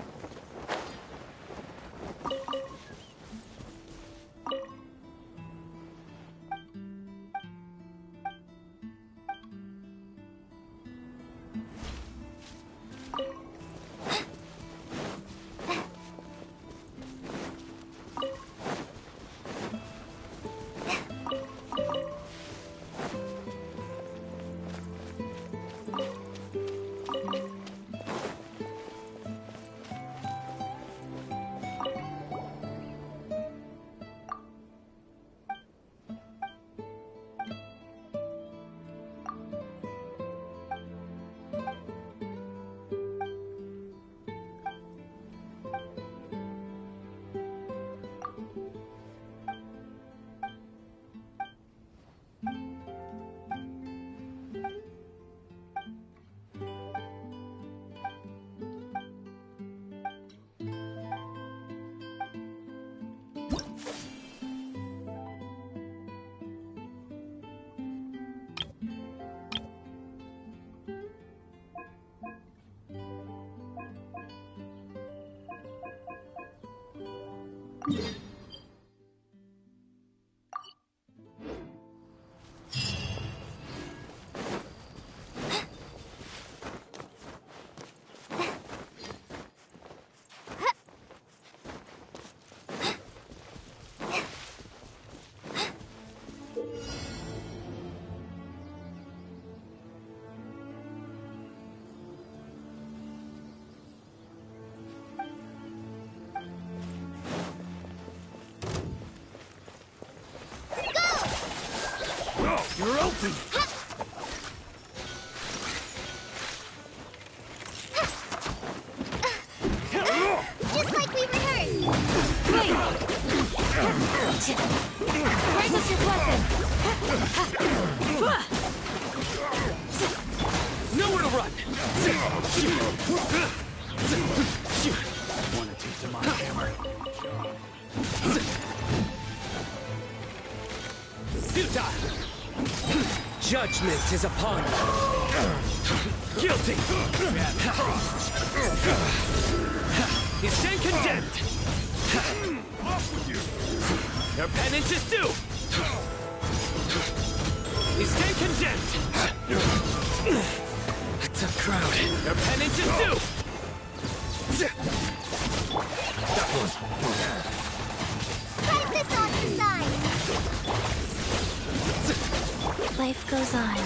You're open! Just like we rehearsed! Where's us your blessing? Nowhere to run! Want a taste of my hammer? Futile! Judgment is upon you. Guilty! You stand condemned! Off with you! Your penance is due! You stand condemned! It's a crowd. Your penance is due! Put this on the side! Life goes on.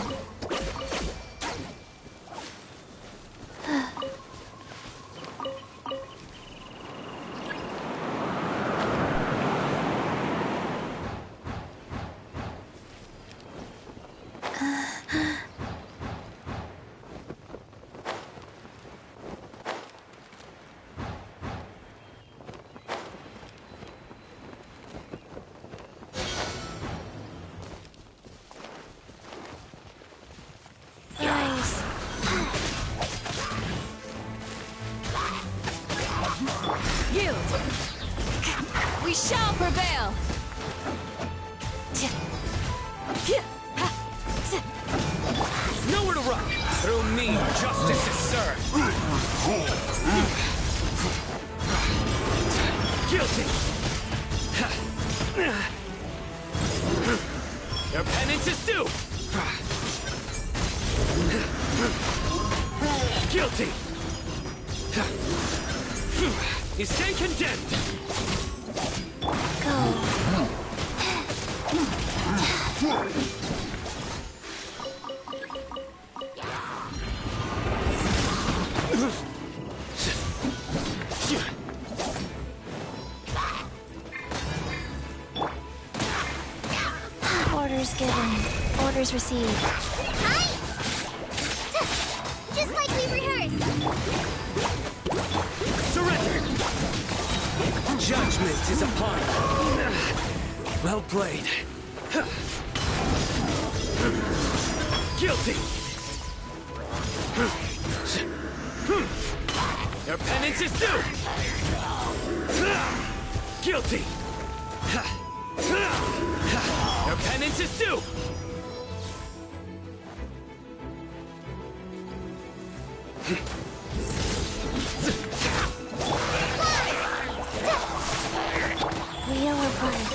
We shall prevail! Nowhere to run! Through me, justice is served! Guilty! Your penance is due! Guilty! You stand condemned! Orders given. Orders received. Hi! Just like we rehearsed! Surrender! Judgment is upon you. Well played. Guilty! Your penance is due! Guilty! Your penance is due! Leo or Pride?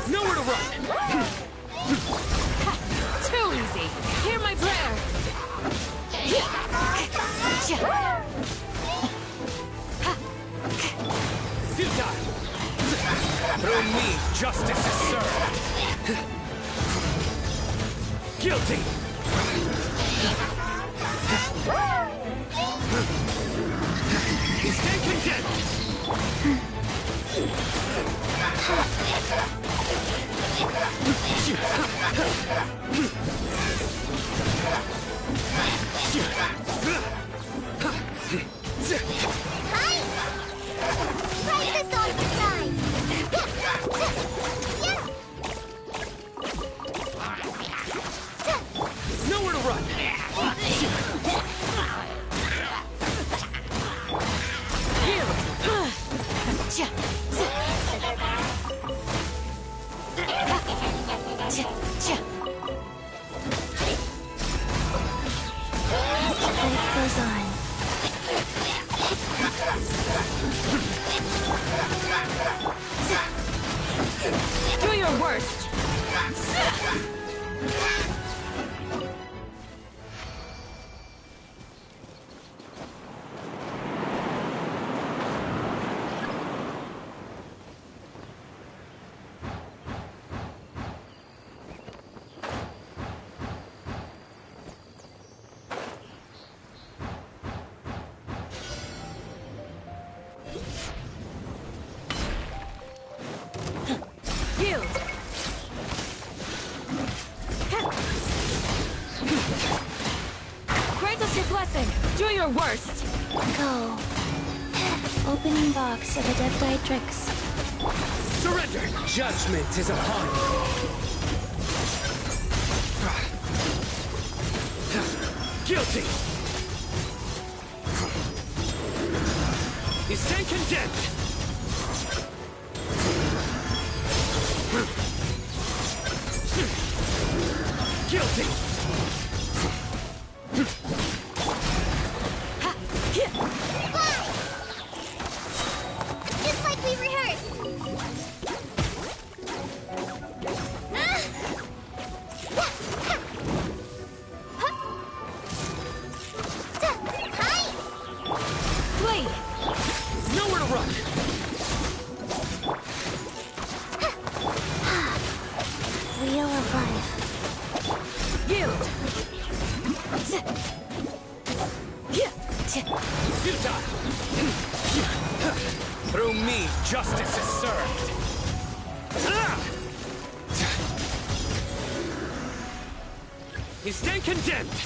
Nowhere to run! Too easy! Hear my prayer! Futile! Through me, justice is served! Guilty! You stand condemned! Hi! Write this on the side! Nowhere to run! Life goes on. Do your worst! nothing! Do your worst! Go. Opening box of Adeptitrix. Surrender! Judgment is upon you! Guilty! You stand condemned! Guilty! Fly! Just like we rehearsed. Hi! Flee! Nowhere to run! Wheel of Life. Yield! Futile! Through me, justice is served! You stand condemned!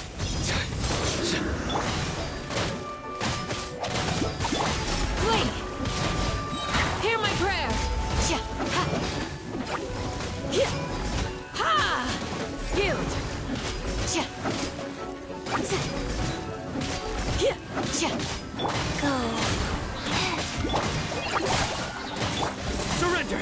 Flee! Hear my prayer! Ha! Yield! Go. Surrender!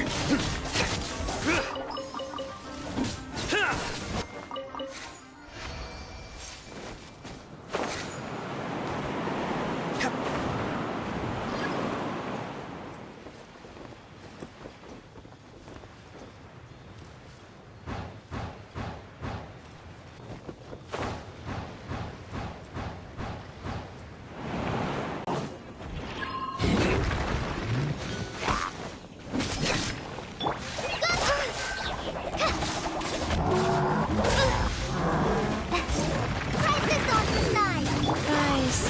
Practice on the side. Rise.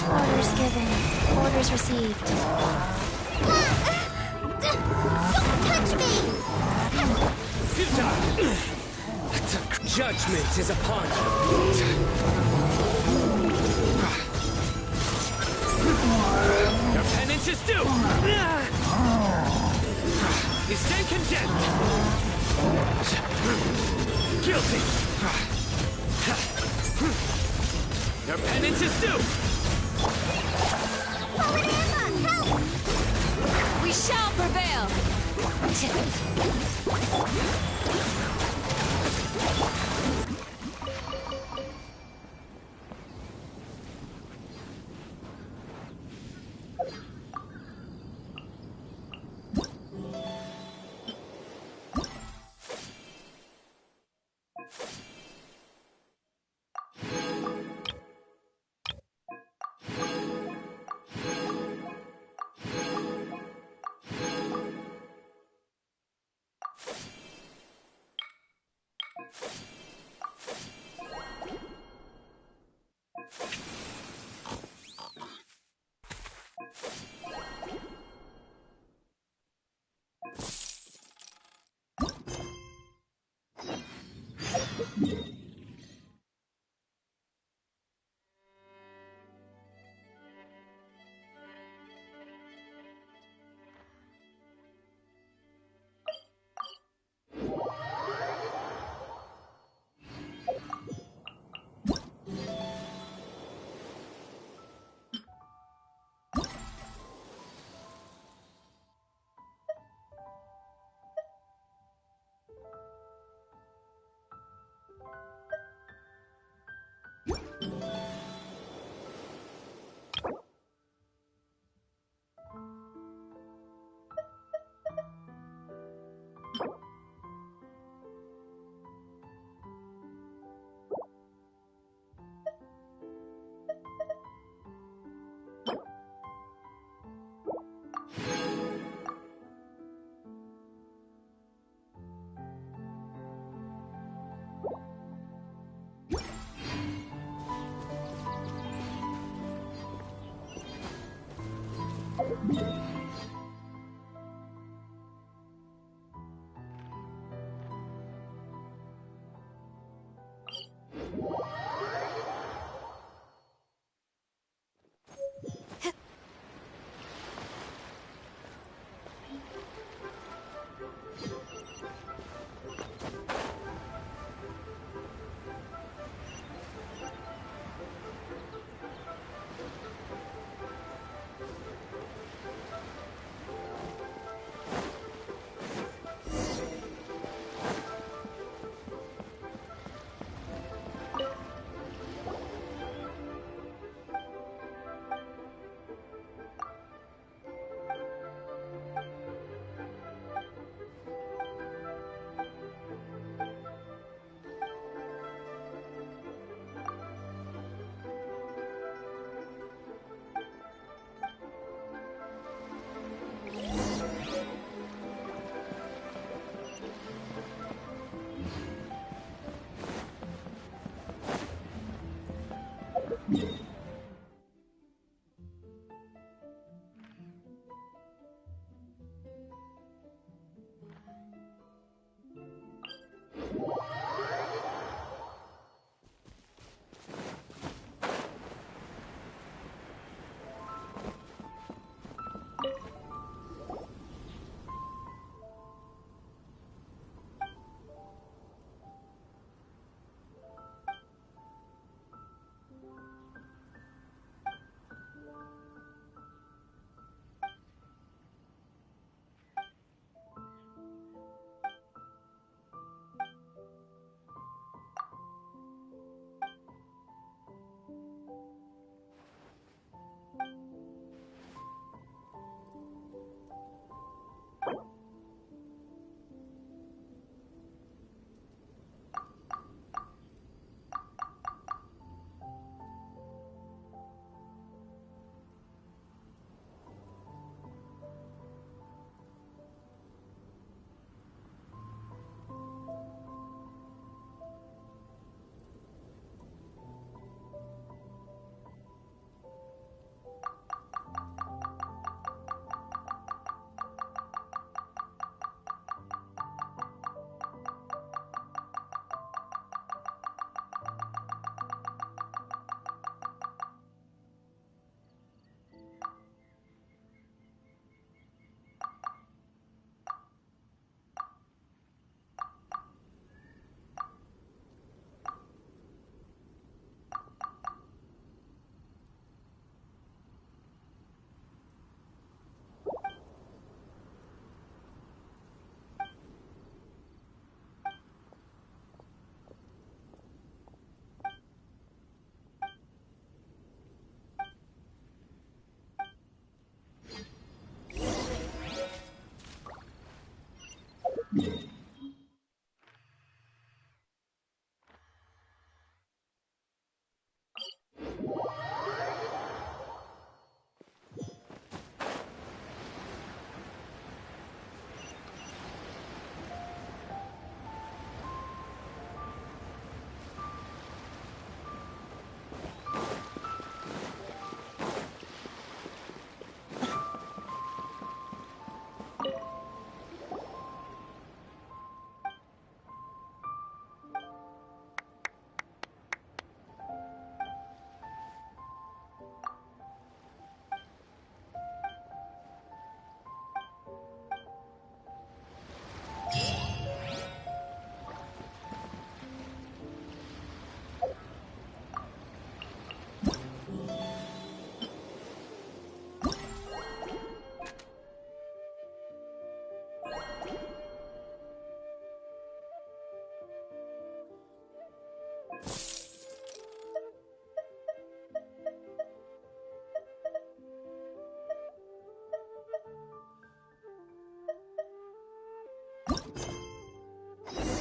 Orders given. Orders received. Don't touch me! Futile! Judgment is upon you! Your penance is due! You stand condemned! Guilty! Your penance is due! Forward Emma, help! We shall prevail!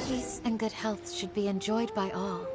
Peace and good health should be enjoyed by all.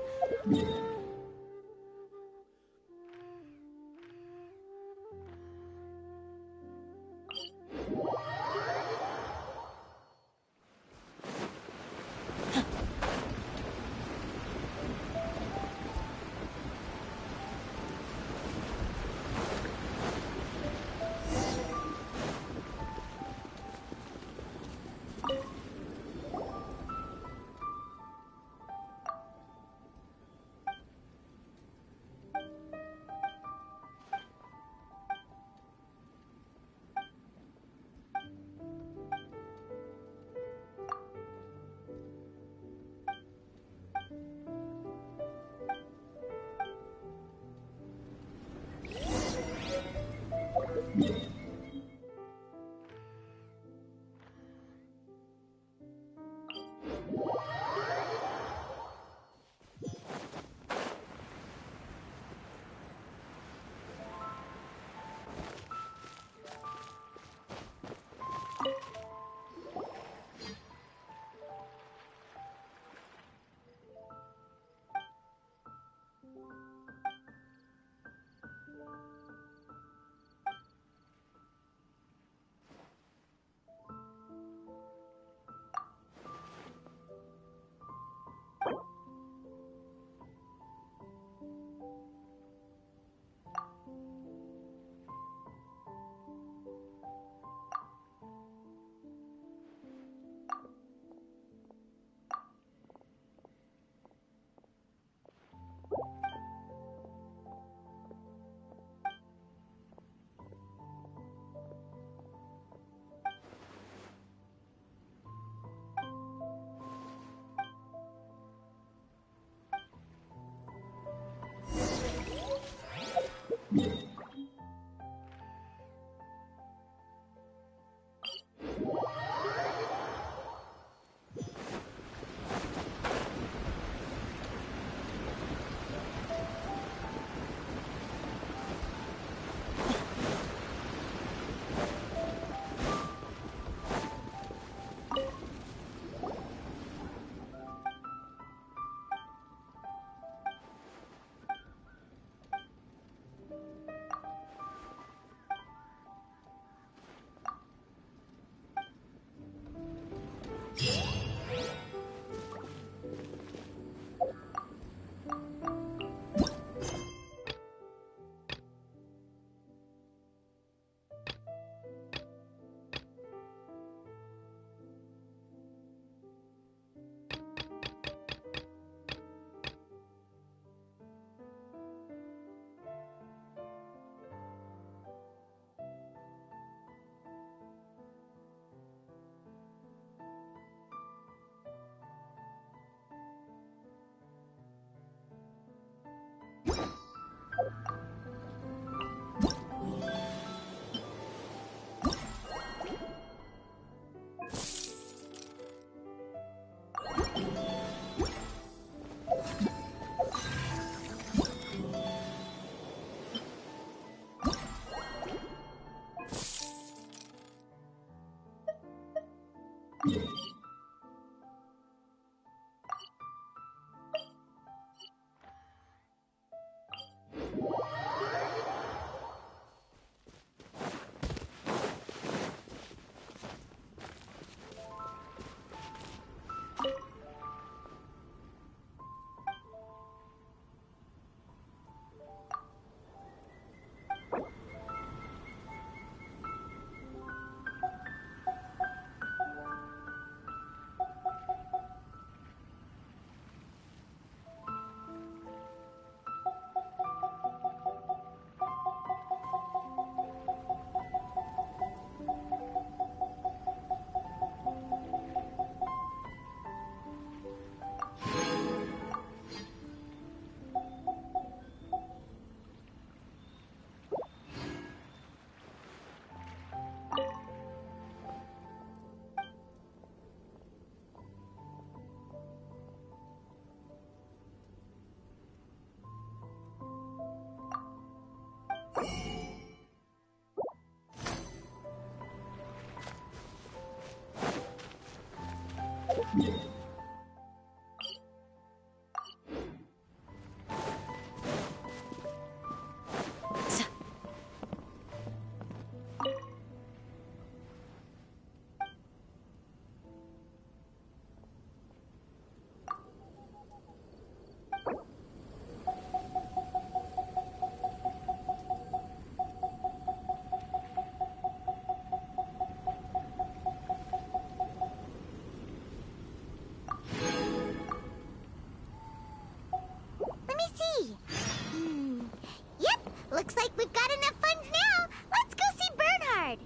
Looks like we've got enough funds now. Let's go see Bernhard.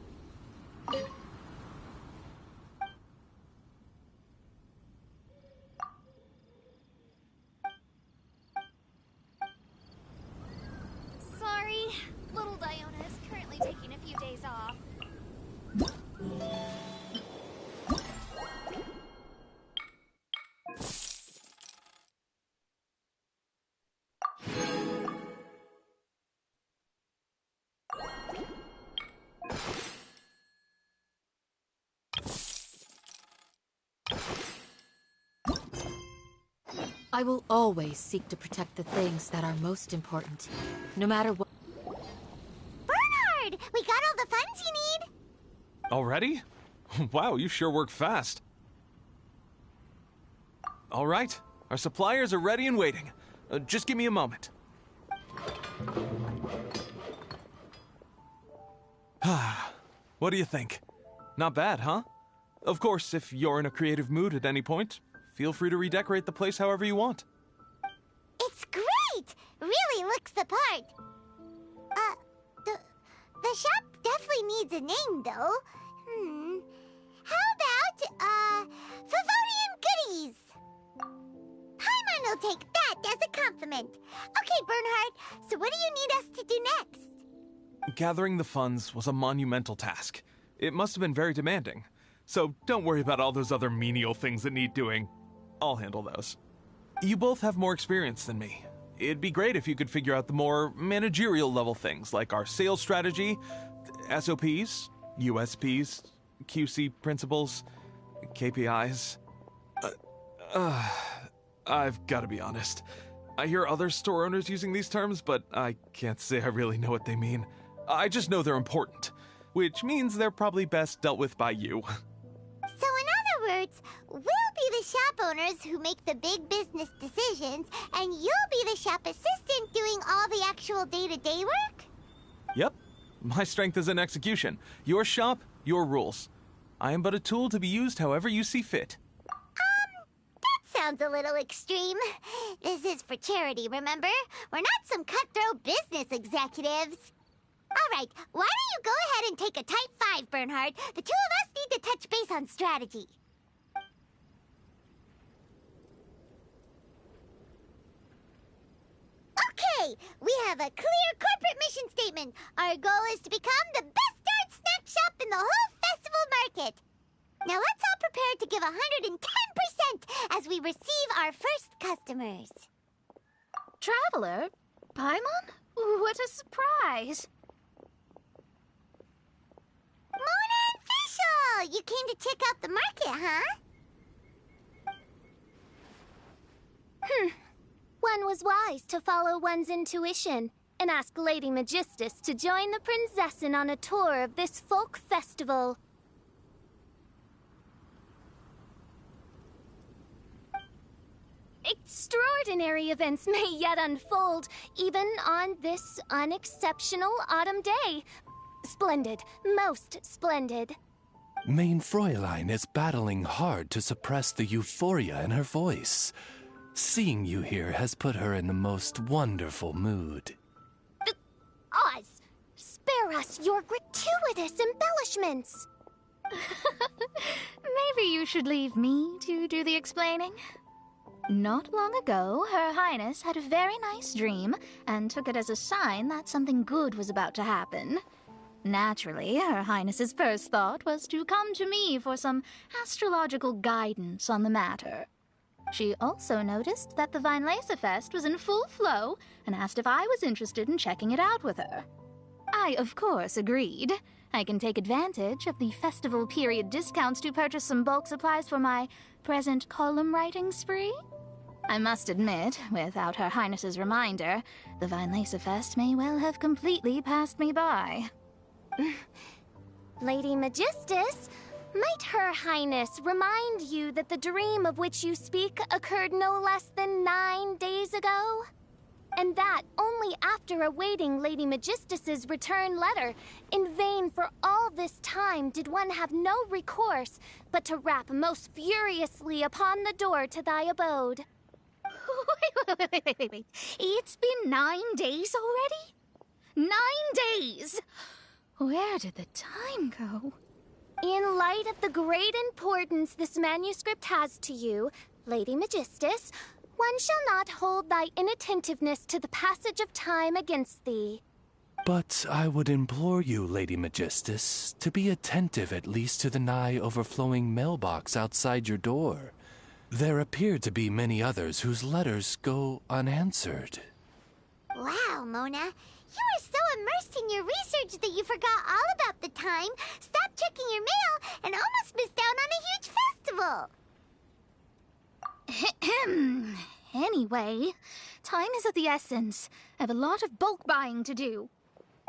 Sorry, little Diona is currently taking a few days off. I will always seek to protect the things that are most important, no matter what. Bernhard! We got all the funds you need! Already? Wow, you sure work fast. All right, our suppliers are ready and waiting. Just give me a moment. What do you think? Not bad, huh? Of course, if you're in a creative mood at any point, feel free to redecorate the place however you want. It's great! Really looks the part. The shop definitely needs a name, though. How about, Favonian Goodies? Paimon will take that as a compliment. Okay, Bernhard, so what do you need us to do next? Gathering the funds was a monumental task. It must have been very demanding. So don't worry about all those other menial things that need doing. I'll handle those. You both have more experience than me. It'd be great if you could figure out the more managerial level things, like our sales strategy, SOPs, USPs, QC principles, KPIs. I've got to be honest. I hear other store owners using these terms, but I can't say I really know what they mean. I just know they're important, which means they're probably best dealt with by you. So in other words, we'll be the shop owners who make the big business decisions, and you'll be the shop assistant doing all the actual day-to-day work? Yep. My strength is in execution. Your shop, your rules. I am but a tool to be used however you see fit. That sounds a little extreme. This is for charity, remember? We're not some cutthroat business executives. All right, why don't you go ahead and take a Type 5, Bernhard? The two of us need to touch base on strategy. Okay, we have a clear corporate mission statement. Our goal is to become the best darn snack shop in the whole festival market. Now let's all prepare to give 110% as we receive our first customers. Traveler? Paimon? What a surprise! Mona and Fischl! You came to check out the market, huh? One was wise to follow one's intuition and ask Lady Magistus to join the Prinzessin on a tour of this folk festival. Extraordinary events may yet unfold, even on this unexceptional autumn day. Splendid, most splendid. Mein Fräulein is battling hard to suppress the euphoria in her voice. Seeing you here has put her in the most wonderful mood. Oz, spare us your gratuitous embellishments. Maybe you should leave me to do the explaining. Not long ago, Her Highness had a very nice dream and took it as a sign that something good was about to happen. Naturally, Her Highness's first thought was to come to me for some astrological guidance on the matter. She also noticed that the Weinlesefest was in full flow and asked if I was interested in checking it out with her. I, of course, agreed. I can take advantage of the festival period discounts to purchase some bulk supplies for my present column writing spree. I must admit, without Her Highness's reminder, the Weinlesefest may well have completely passed me by. Lady Magistus, might Her Highness remind you that the dream of which you speak occurred no less than 9 days ago? And that only after awaiting Lady Magistus's return letter. In vain for all this time did one have no recourse but to rap most furiously upon the door to thy abode. Wait. It's been 9 days already? 9 days! Where did the time go? In light of the great importance this manuscript has to you, Lady Magistus, one shall not hold thy inattentiveness to the passage of time against thee. But I would implore you, Lady Magistus, to be attentive at least to the nigh overflowing mailbox outside your door. There appear to be many others whose letters go unanswered. Wow, Mona. You were so immersed in your research that you forgot all about the time, stopped checking your mail, and almost missed out on a huge festival. Anyway, time is of the essence. I have a lot of bulk buying to do.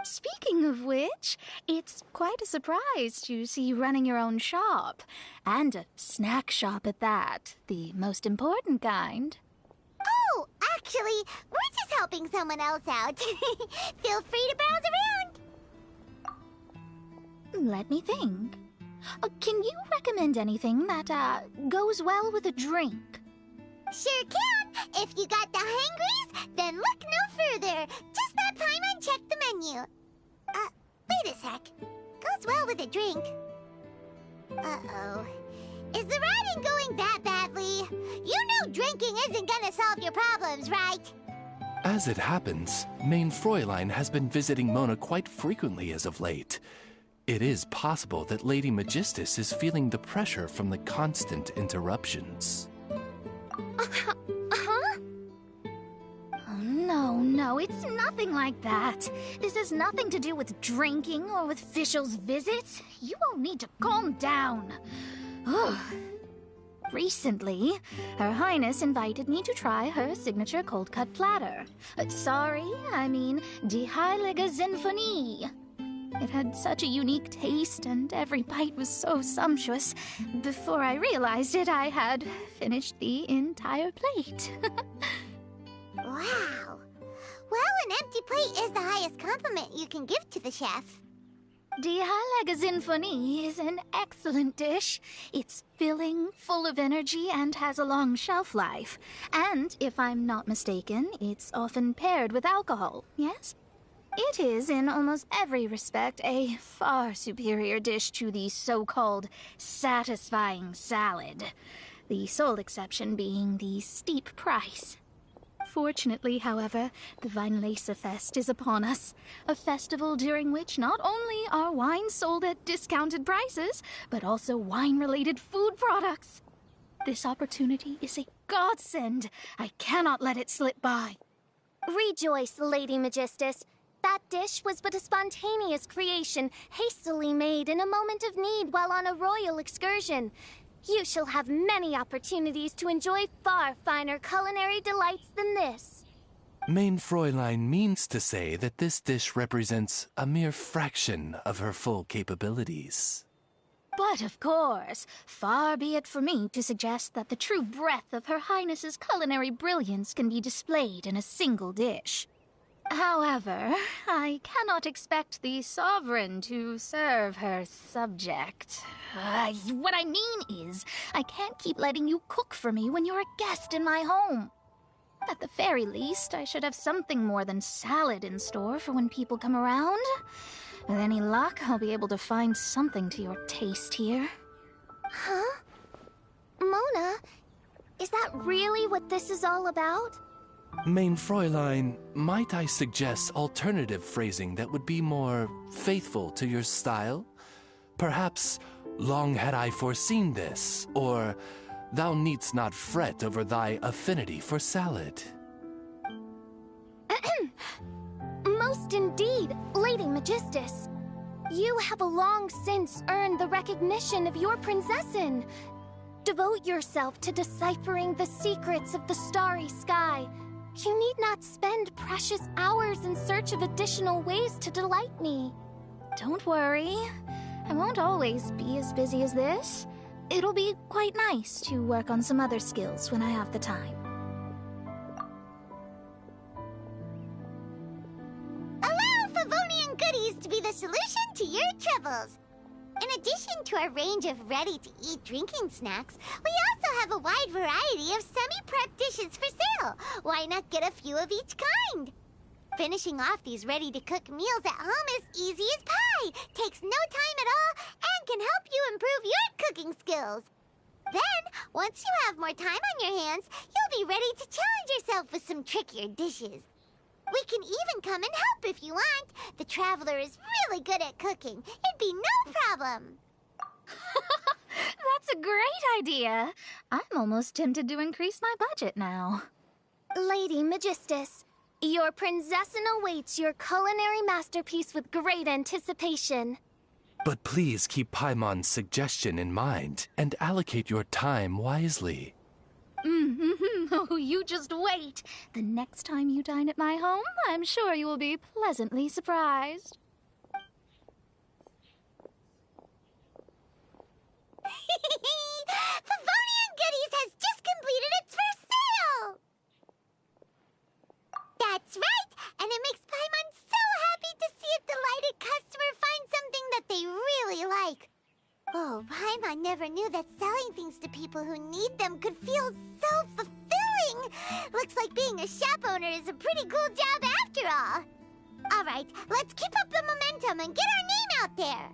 Speaking of which, it's quite a surprise to see you running your own shop. And a snack shop at that, the most important kind. Oh, actually, we're just helping someone else out. Feel free to browse around. Let me think. Can you recommend anything that goes well with a drink? Sure can. If you got the hangries, then look no further. Just that time and check the menu. Wait a sec. Goes well with a drink. Uh-oh. Is the writing going that badly? You know drinking isn't gonna solve your problems, right? As it happens, Main Fräulein has been visiting Mona quite frequently as of late. It is possible that Lady Magistus is feeling the pressure from the constant interruptions. Huh? Oh, no, it's nothing like that. This has nothing to do with drinking or with officials' visits. You all need to calm down. Recently, Her Highness invited me to try her signature cold-cut platter. Die Heilige Sinfonie. It had such a unique taste, and every bite was so sumptuous. Before I realized it, I had finished the entire plate. Wow. Well, an empty plate is the highest compliment you can give to the chef. Die Heilige Sinfonie is an excellent dish. It's filling, full of energy, and has a long shelf life. And, if I'm not mistaken, it's often paired with alcohol, yes? It is, in almost every respect, a far superior dish to the so-called satisfying salad. The sole exception being the steep price. Fortunately, however, the Weinlese-Fest is upon us, a festival during which not only are wines sold at discounted prices, but also wine-related food products. This opportunity is a godsend. I cannot let it slip by. Rejoice, Lady Magistus. That dish was but a spontaneous creation, hastily made in a moment of need while on a royal excursion. You shall have many opportunities to enjoy far finer culinary delights than this. Main Fräulein means to say that this dish represents a mere fraction of her full capabilities. But of course, far be it for me to suggest that the true breadth of Her Highness's culinary brilliance can be displayed in a single dish. However, I cannot expect the sovereign to serve her subject. What I mean is, I can't keep letting you cook for me when you're a guest in my home. At the very least, I should have something more than salad in store for when people come around. With any luck, I'll be able to find something to your taste here. Huh? Mona, is that really what this is all about? Main Fräulein, might I suggest alternative phrasing that would be more faithful to your style? Perhaps, long had I foreseen this, or thou needst not fret over thy affinity for salad. Most indeed, Lady Magistus. You have long since earned the recognition of your prinzessin. Devote yourself to deciphering the secrets of the starry sky. You need not spend precious hours in search of additional ways to delight me. Don't worry. I won't always be as busy as this. It'll be quite nice to work on some other skills when I have the time. Allow Favonian goodies to be the solution to your troubles. In addition to our range of ready-to-eat drinking snacks, we also have a wide variety of semi-prep dishes for sale. Why not get a few of each kind? Finishing off these ready-to-cook meals at home is easy as pie, takes no time at all, and can help you improve your cooking skills. Then, once you have more time on your hands, you'll be ready to challenge yourself with some trickier dishes. We can even come and help if you want. The Traveler is really good at cooking. It'd be no problem. That's a great idea. I'm almost tempted to increase my budget now. Lady Magistus, your prinzessin awaits your culinary masterpiece with great anticipation. But please keep Paimon's suggestion in mind and allocate your time wisely. Oh, you just wait. The next time you dine at my home, I'm sure you will be pleasantly surprised. Favonian Goodies has just completed its first sale! That's right! And it makes Paimon so happy to see a delighted customer find something that they really like. Oh, Paimon never knew that selling things to people who need them could feel so fulfilling. Looks like being a shop owner is a pretty cool job after all. All right, let's keep up the momentum and get our name out there.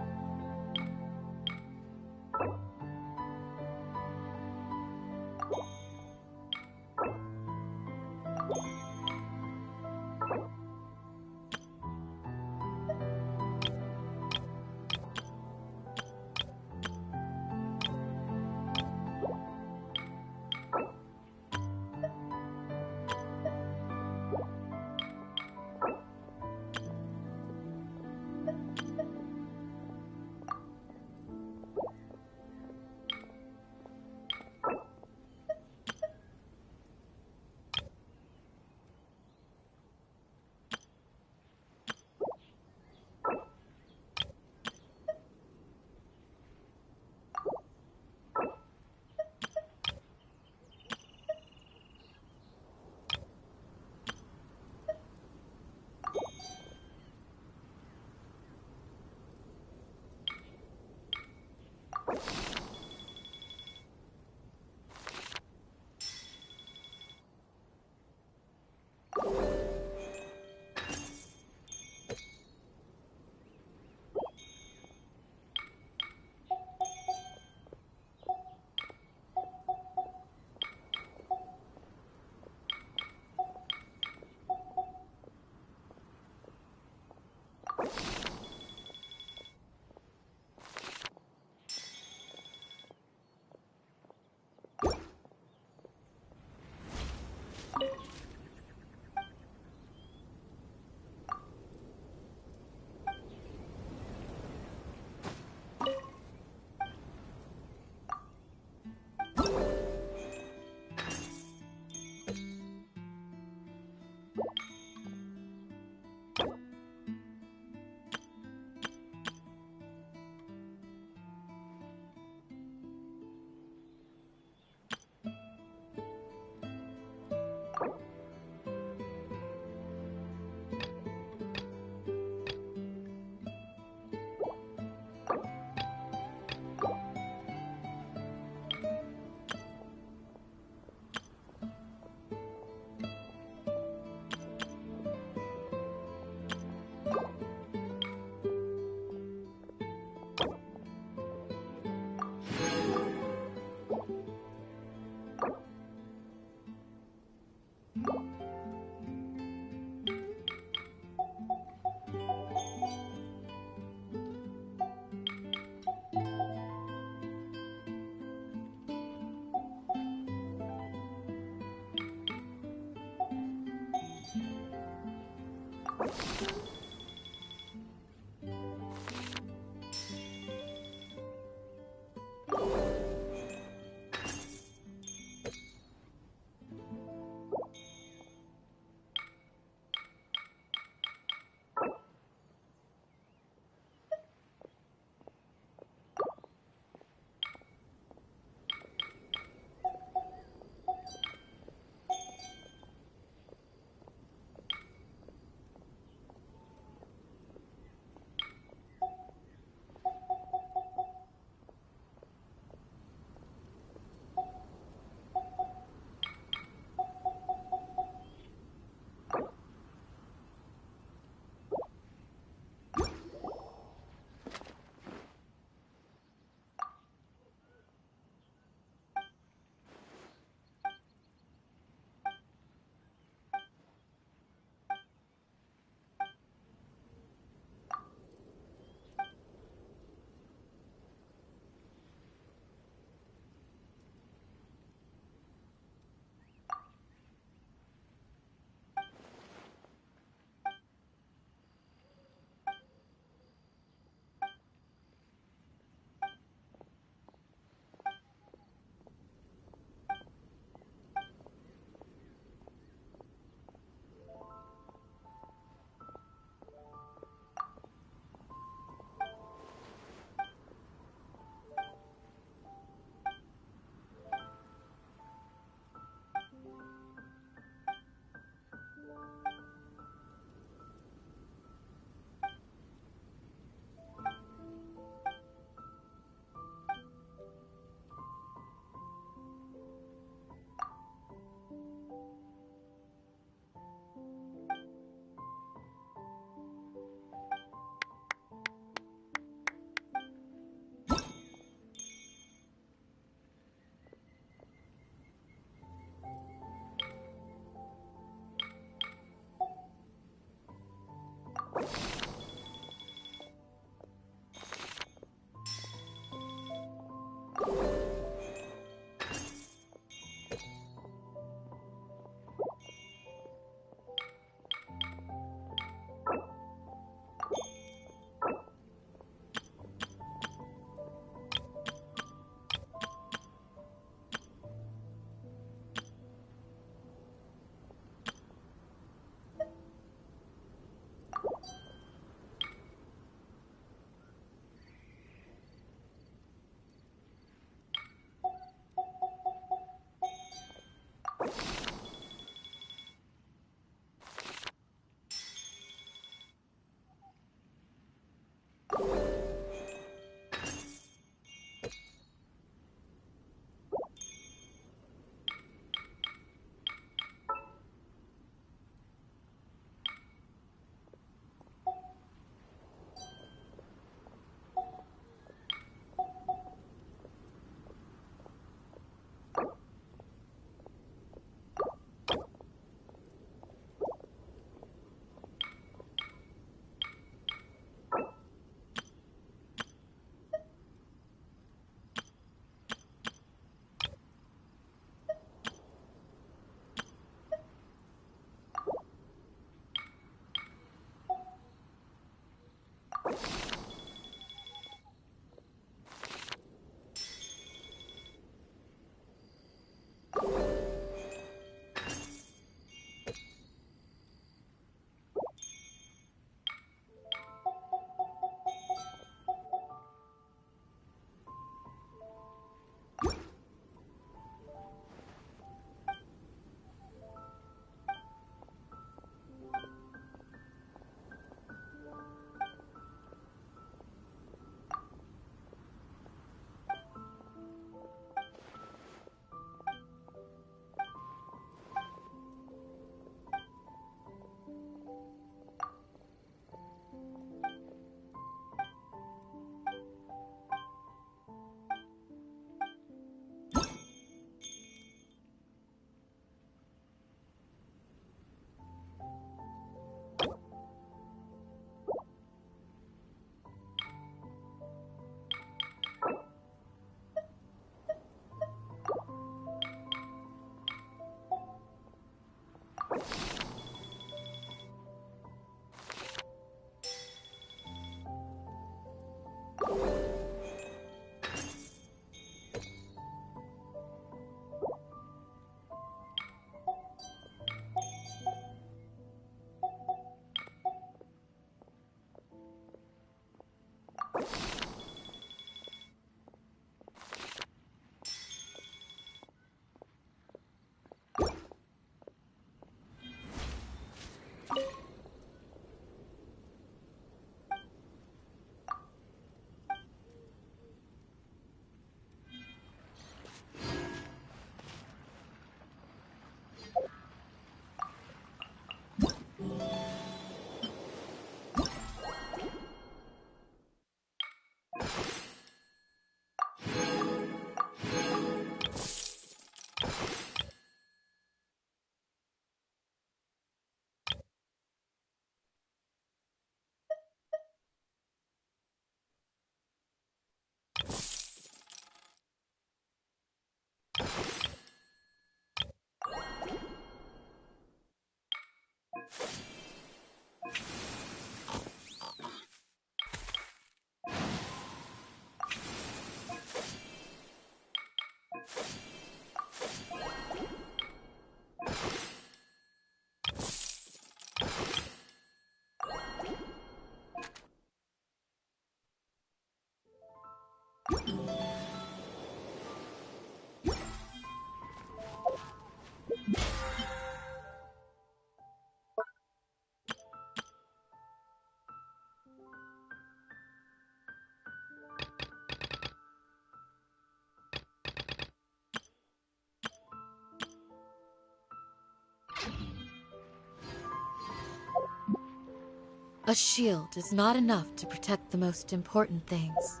A shield is not enough to protect the most important things.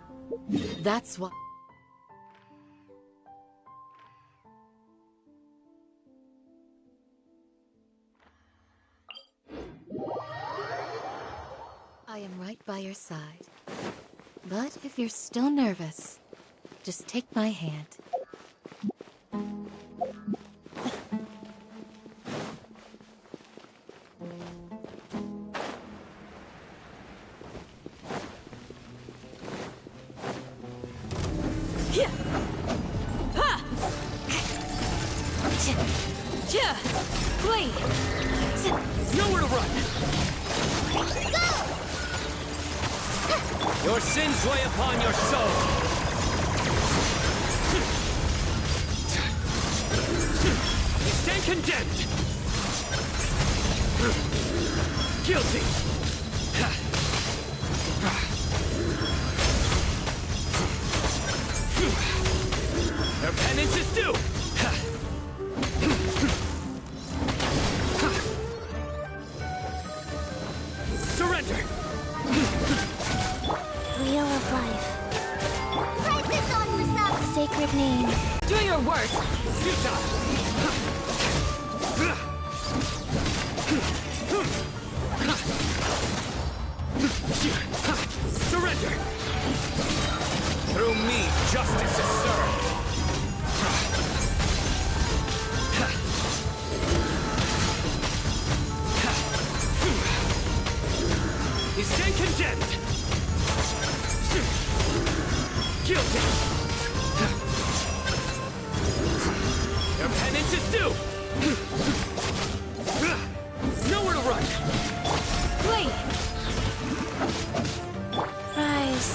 That's why... I am right by your side. But if you're still nervous, just take my hand. Nowhere to run! Your sins weigh upon your soul! You stand condemned! Guilty! Your penance is due! Surrender! Wheel of life. Write this on yourself. Sacred name. Do your worst! Surrender! Through me, justice is served! You stand condemned! Guilty! Your penance is due! Nowhere to run! Wait! Rise.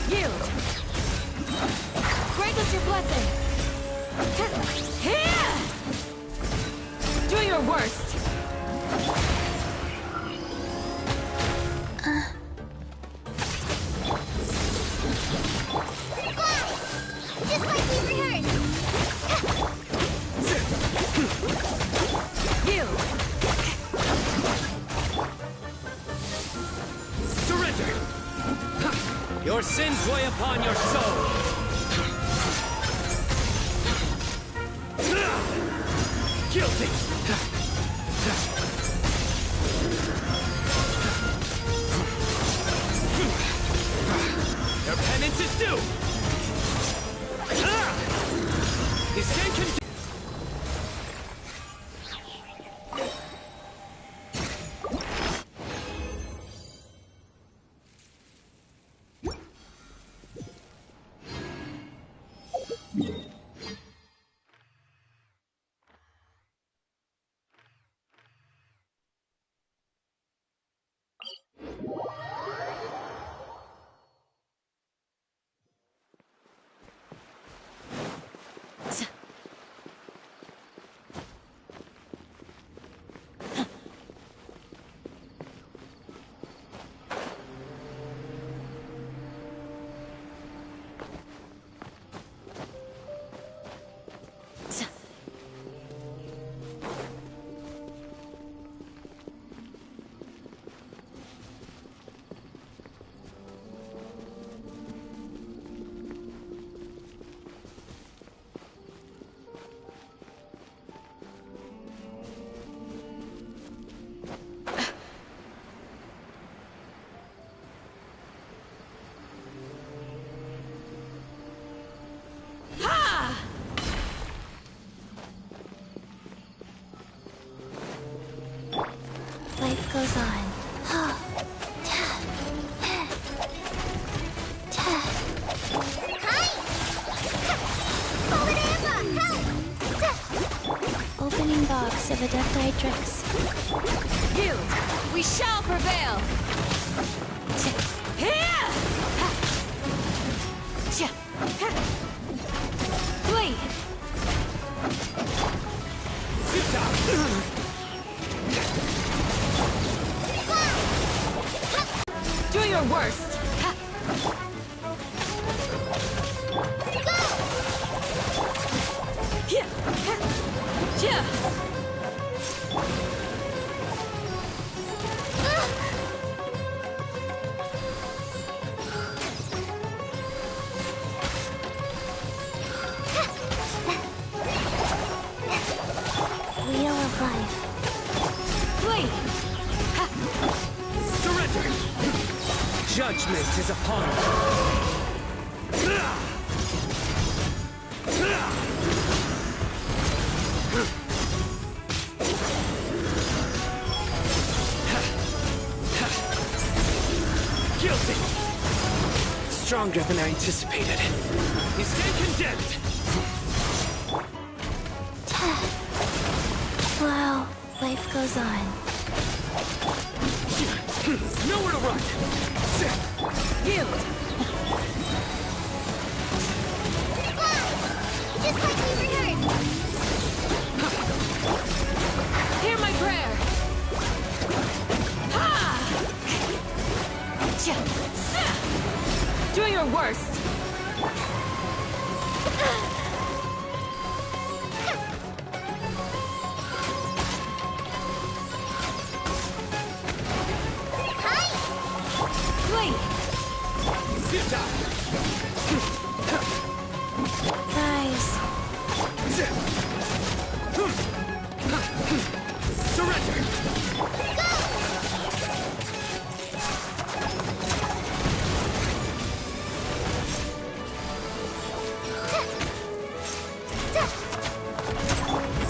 Yield! Grant us your blessing! Here! Do your worst! Just like we rehearsed! Yield! Surrender! Your sins weigh upon your soul! Guilty! Your penance is due! You stand condemned! Life goes on. Opening box of a Deathrite Drix. Yield! We shall prevail! Here! Flee! Do your worst! Judgment is upon you. Guilty! Stronger than I anticipated. You stand condemned! Wow, life goes on. Nowhere to run! Yield! Just like we rehearsed! Hear my prayer! Ha! Do your worst! Guys. Surrender!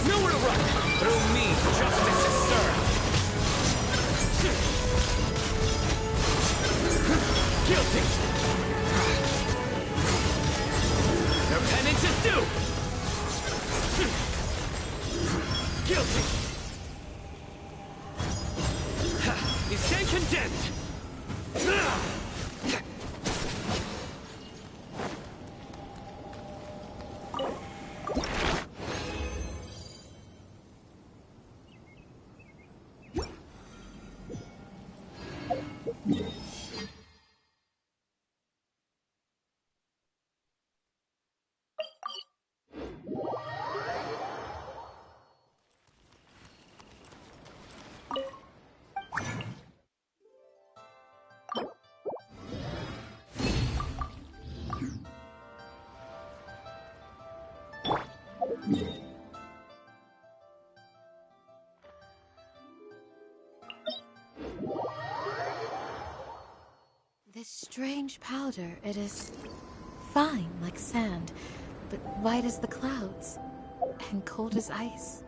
Nowhere to run! Through me, justice is served! Guilty! No penance is due! Guilty! You stand condemned! This strange powder, it is fine like sand, but white as the clouds, and cold as ice.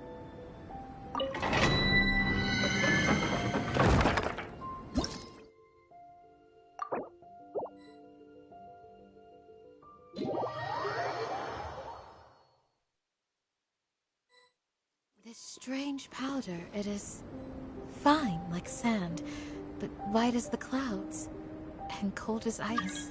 This strange powder, it is fine like sand, but white as the clouds, and cold as ice.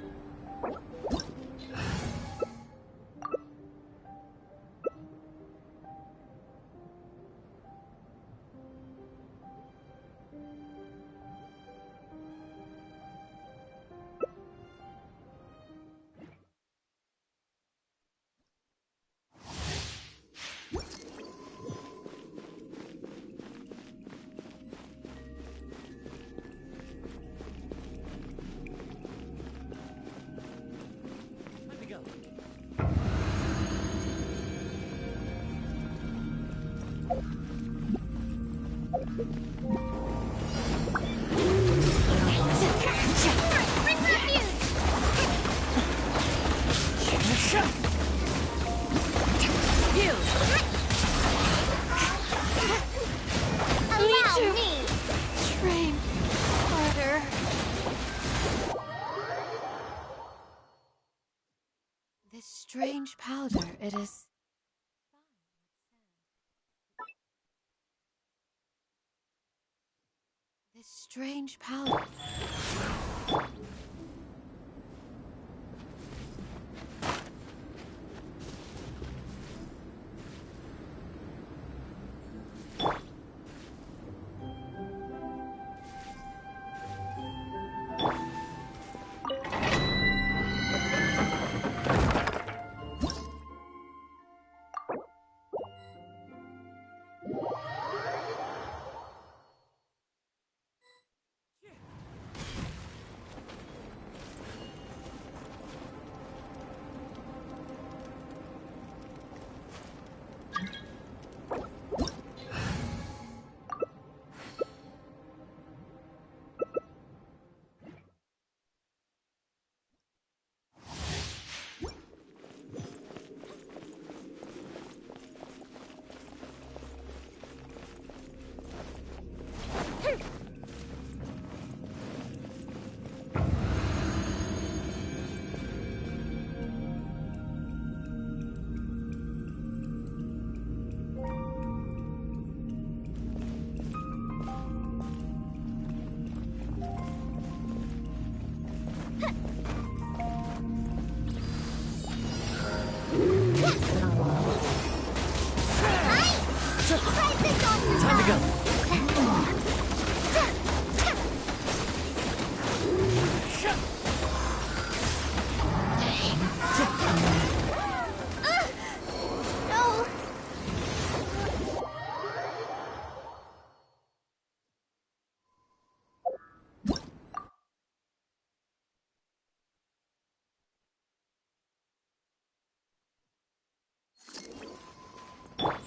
This strange powder, it is... This strange powder...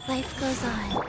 Life goes on.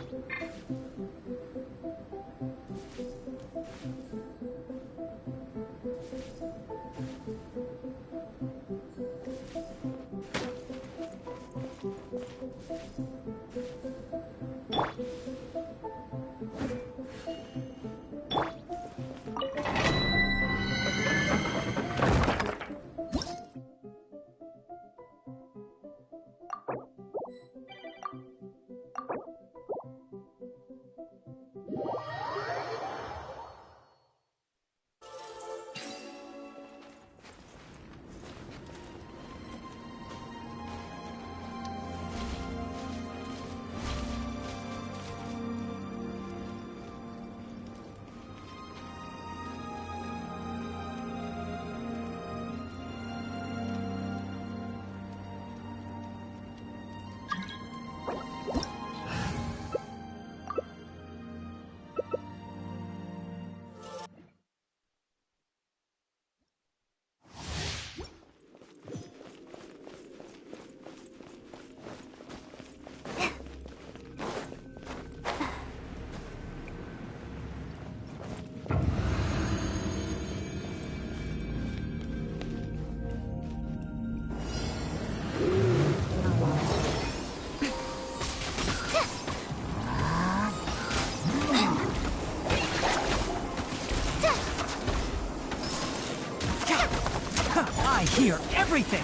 I hear everything!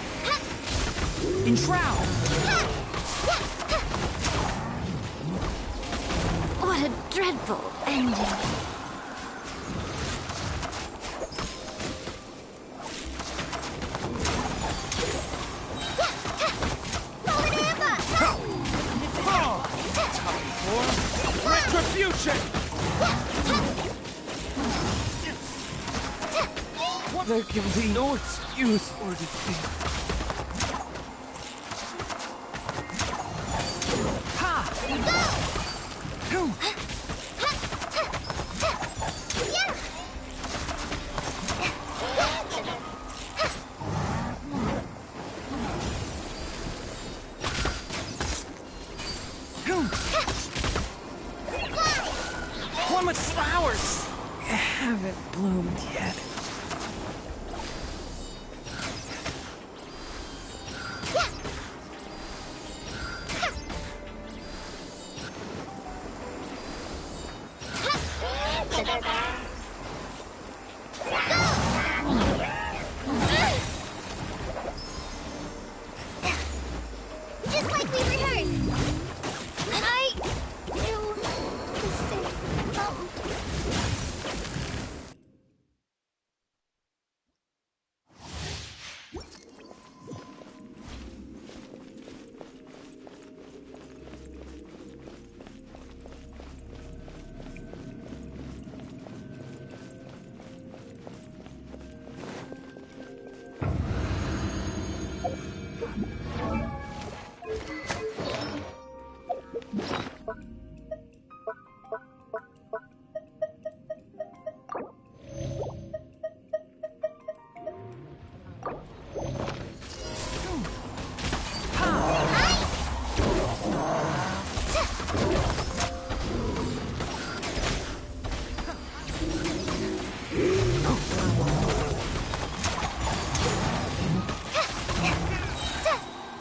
Enshroud! What a dreadful ending. Retribution! There can be no excuse for defeat. Ha! One with flowers! Haven't bloomed yet. Just like we rehearsed. I do mistake.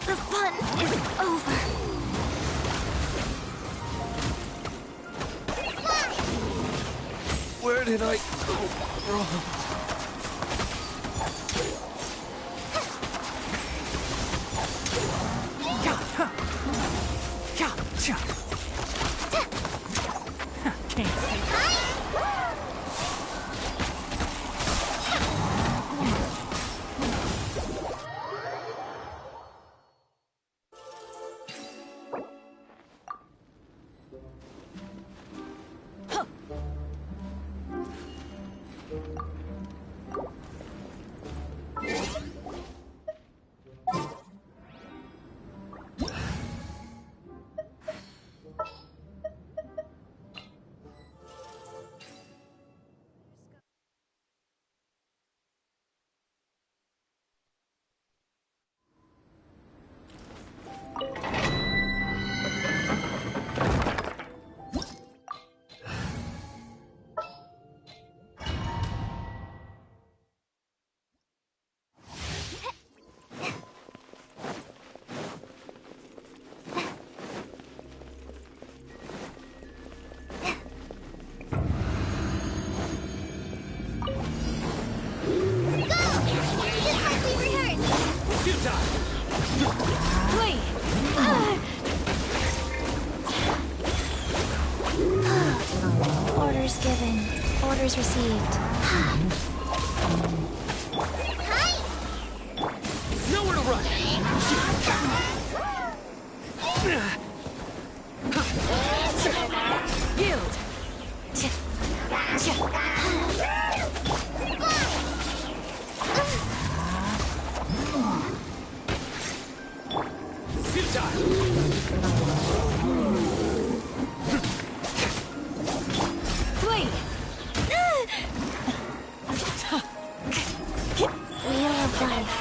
The fun is over. Where did I go wrong? given, orders received. Nowhere to run! Yield! Flee! Wheel of life.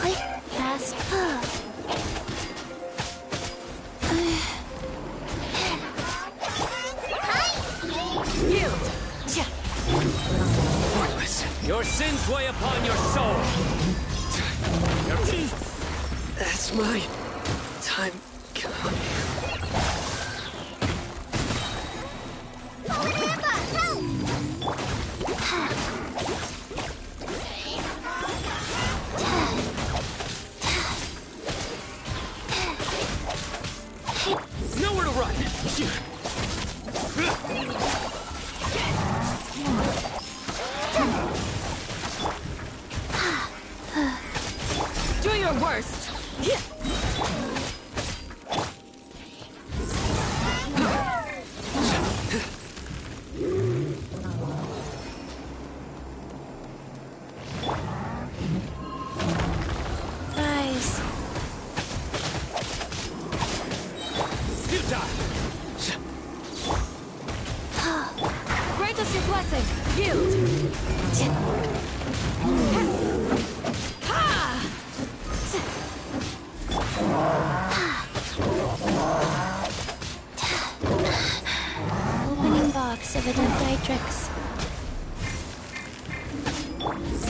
Quick, fast, Yield! Pointless. Your sins weigh upon your soul. That's my time coming. Nowhere to run. Do your worst! rise. Grant us your blessing! Yield! Ha! Opening box of Adeptitrix.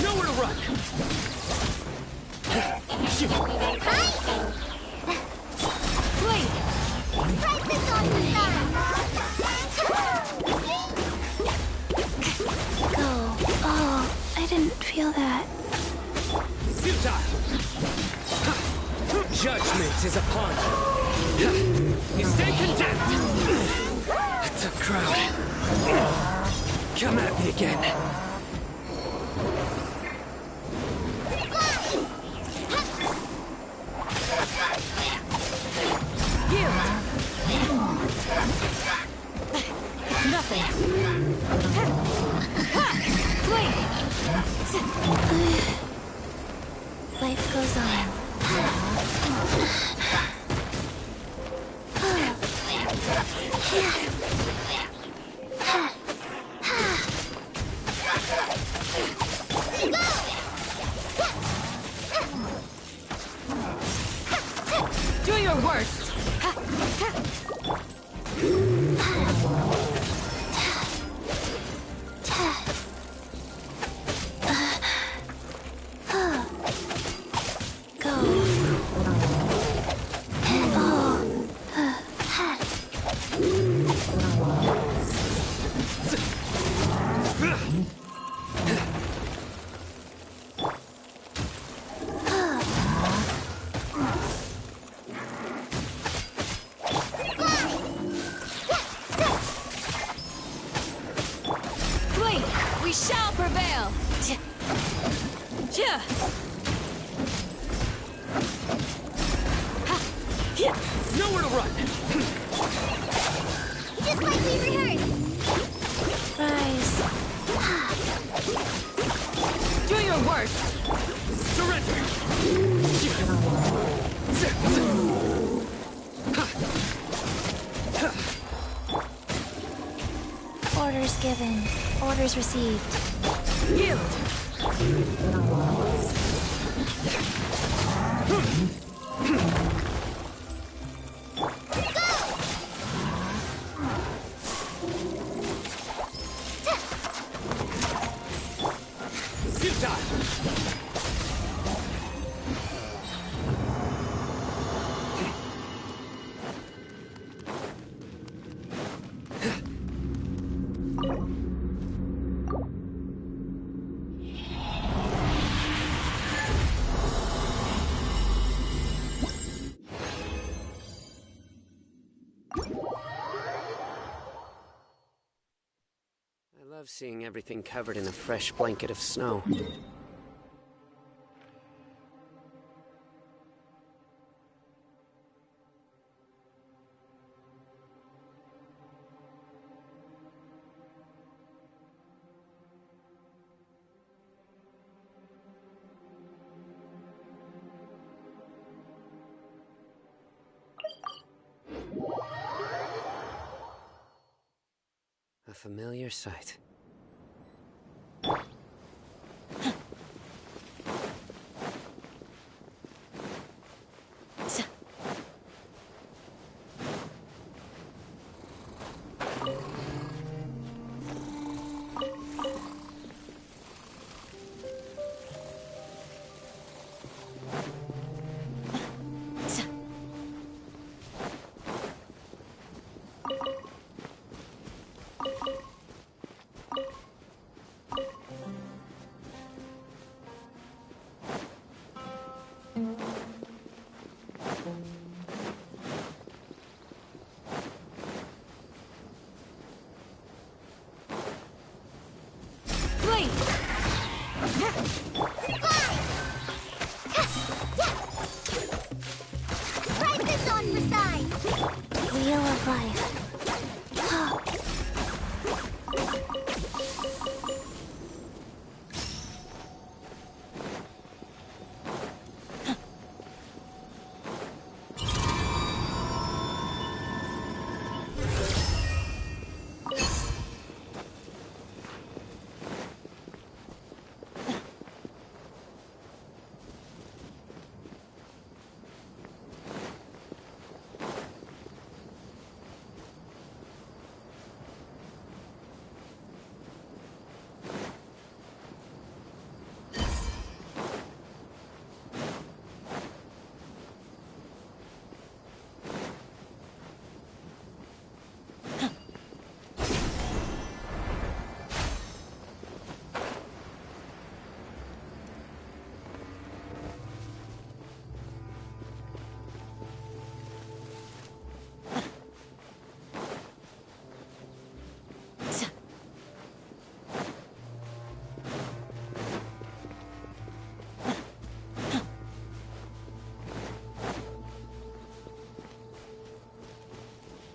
Nowhere to run. Flee! Prices on the side! Go. Oh, I didn't feel that. Judgment is upon you. You stay condemned. It's a crowd. Come at me again. It's nothing. Flee! Life goes on. Do your worst! Flee! We shall prevail! Nowhere to run. Just like we rehearsed! Rise. Do your worst! Surrender. Orders given. Orders received. Yield! love seeing everything covered in a fresh blanket of snow. A familiar sight. Try this on for size! Wheel of Life.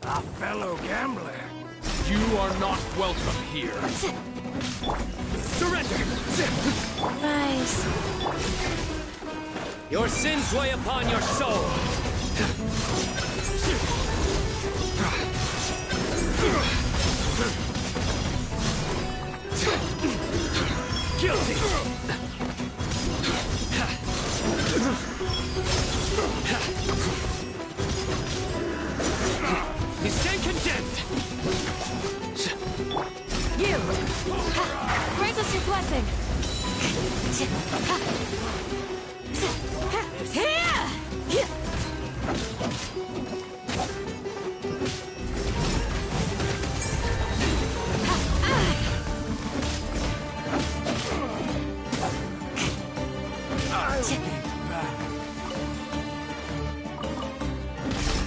A fellow gambler. You are not welcome here. Surrender! Rise. Your sins weigh upon your soul. Guilty! You stand condemned! You! Grant us your blessing!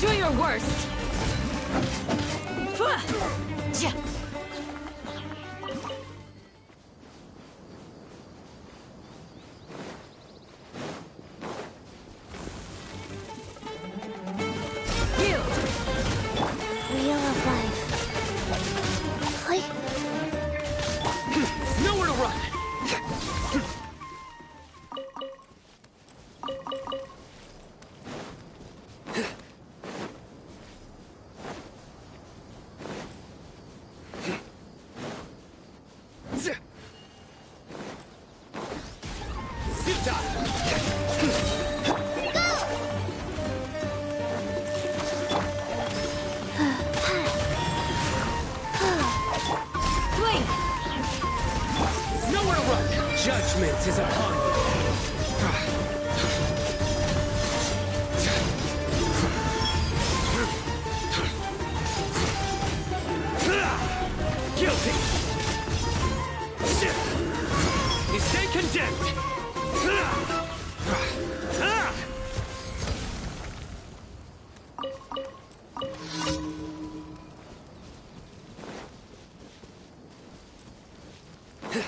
Do your worst! Wheel of Life. Nowhere to run! Nowhere to run! Judgment is upon you. Guilty! You stay condemned! Do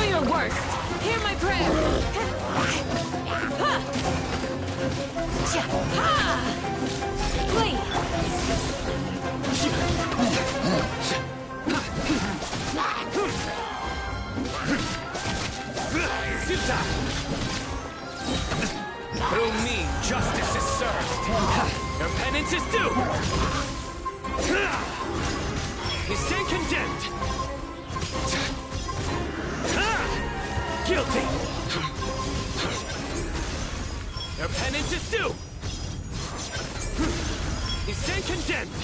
your worst! Hear my prayer! Flee! Through me, justice is served. Your penance is due. You stand condemned. Guilty. Your penance is due. You stand condemned.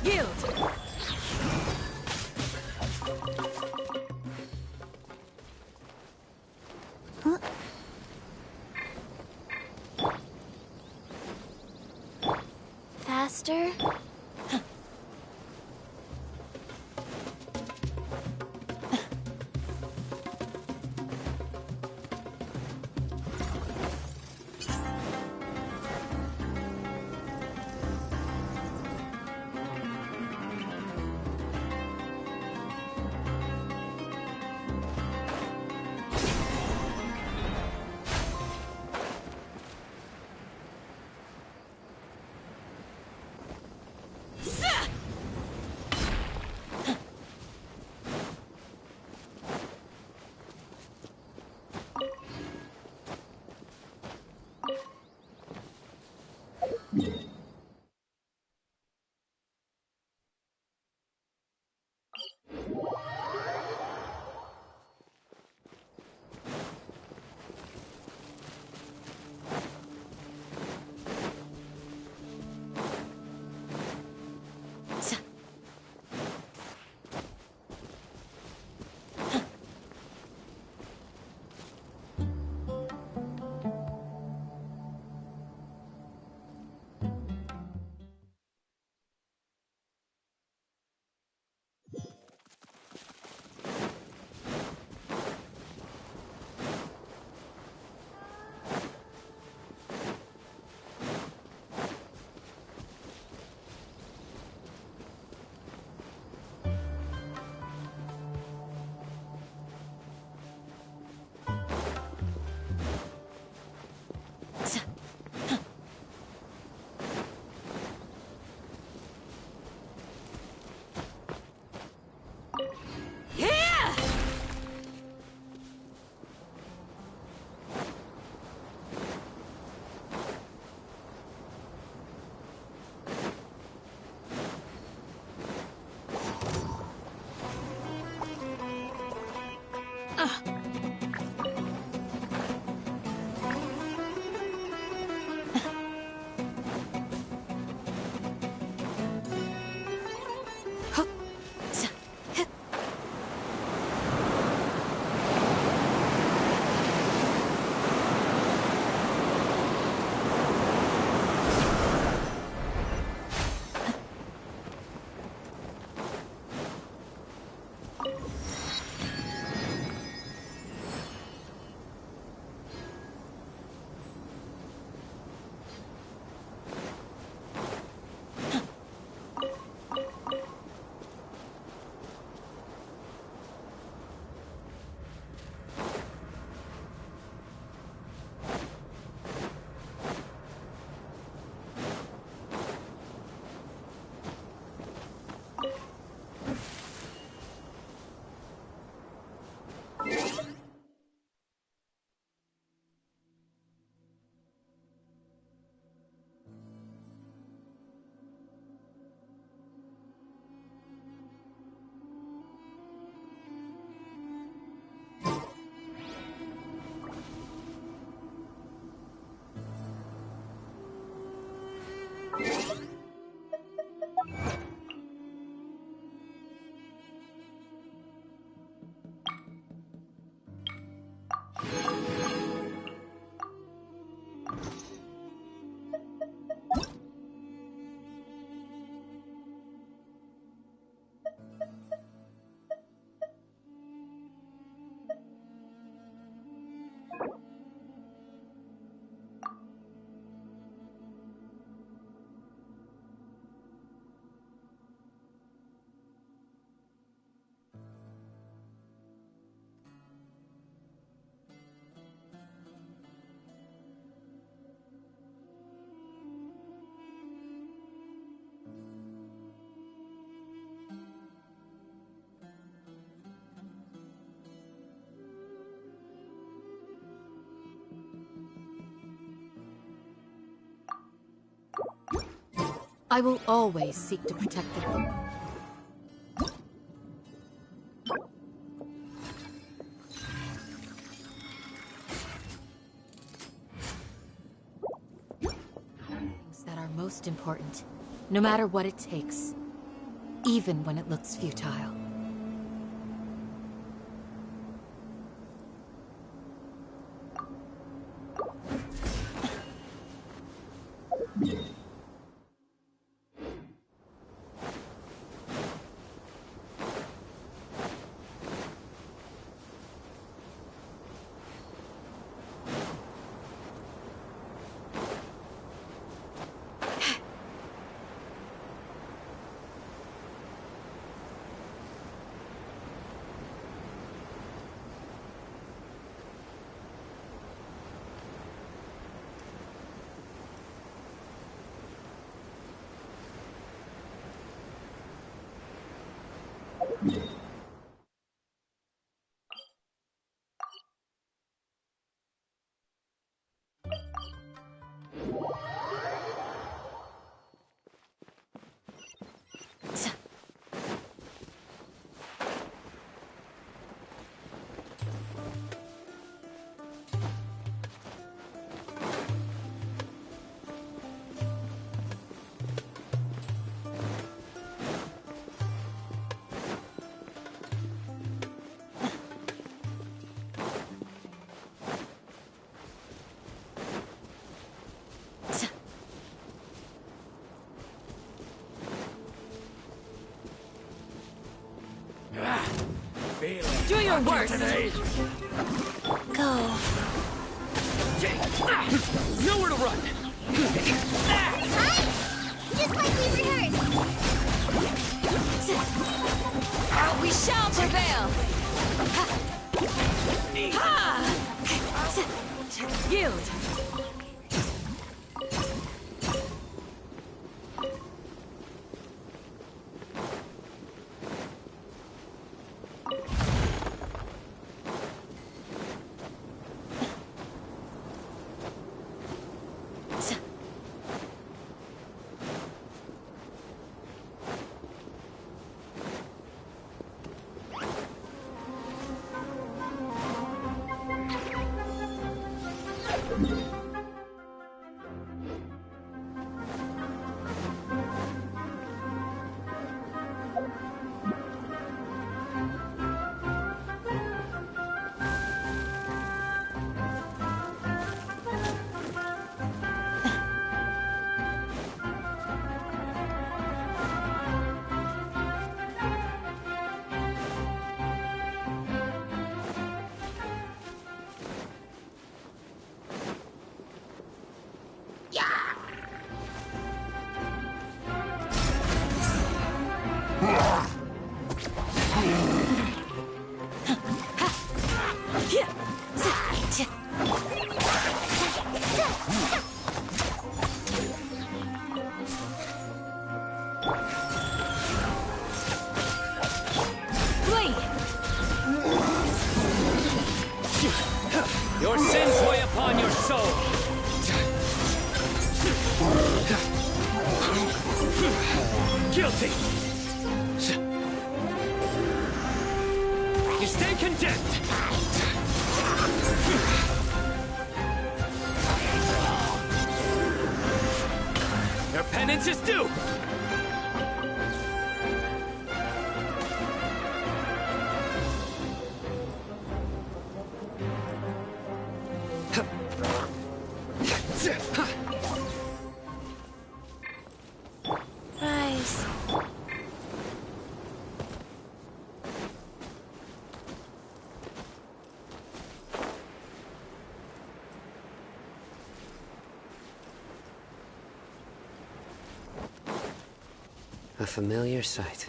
Guild! Faster? I will always seek to protect them. Things that are most important, no matter what it takes, even when it looks futile. Do your worst! Go. Nowhere to run! Just like we rehearsed! We shall prevail! Ha! Yield! Your sins weigh upon your soul. Guilty. You stay condemned. Your penance is due. Rise. A familiar sight.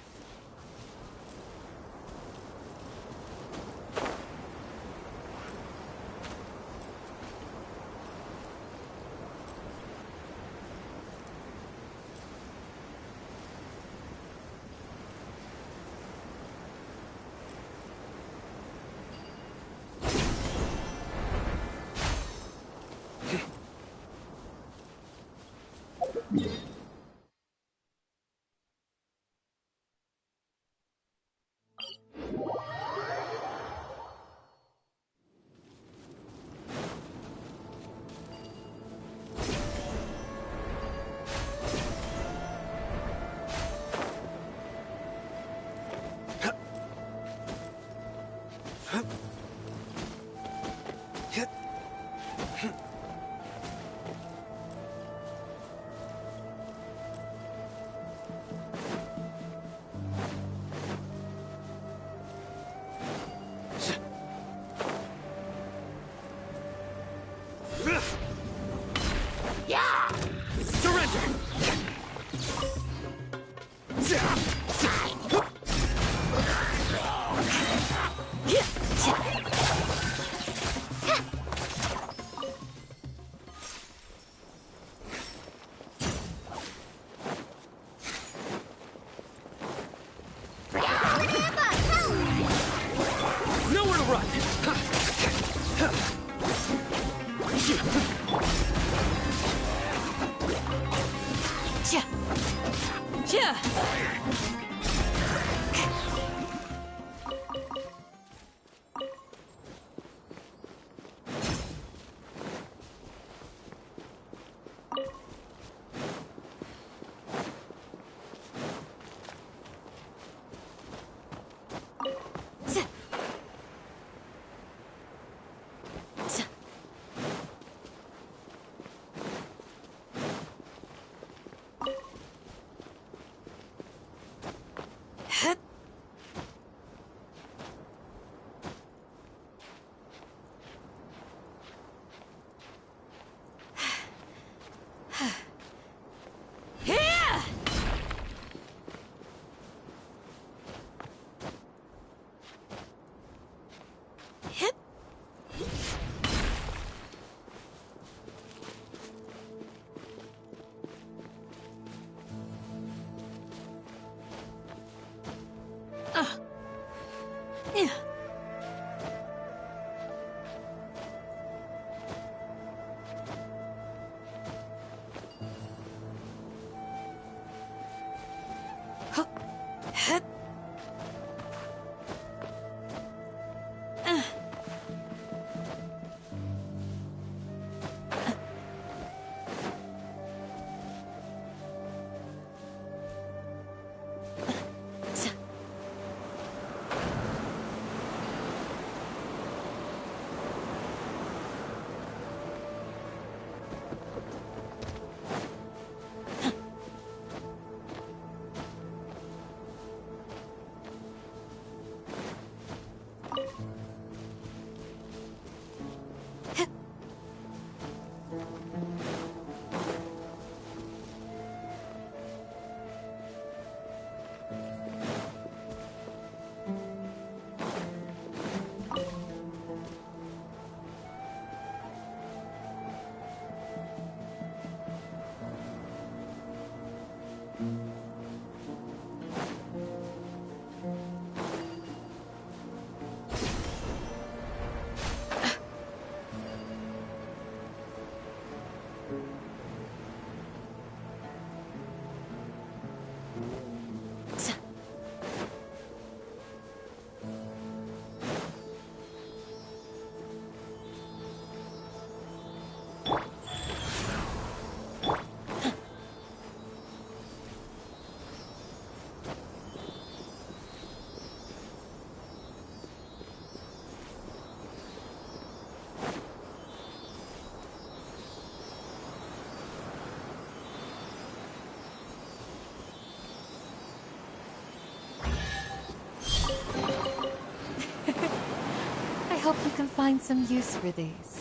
I hope you can find some use for these.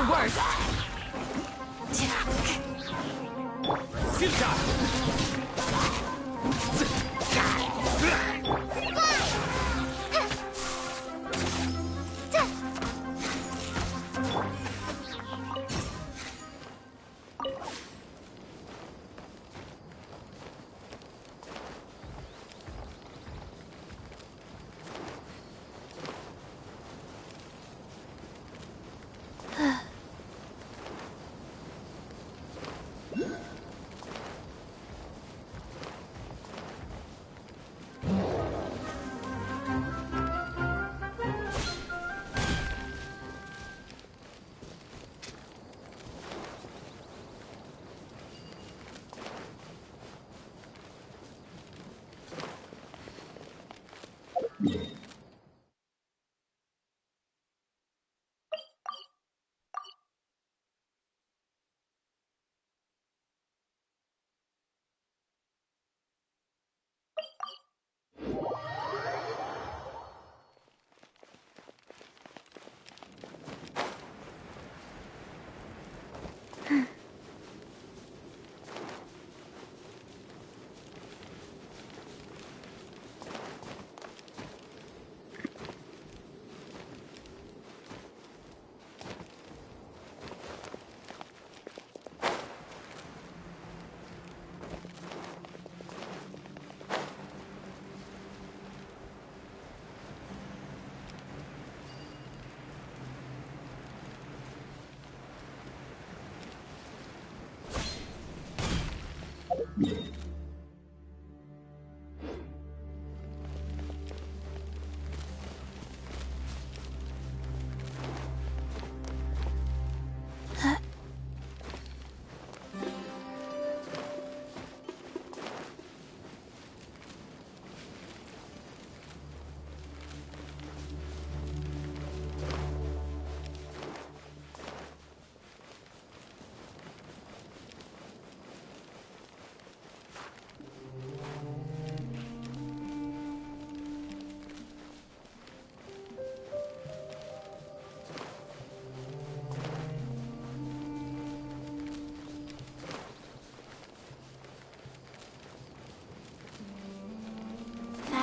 your worst!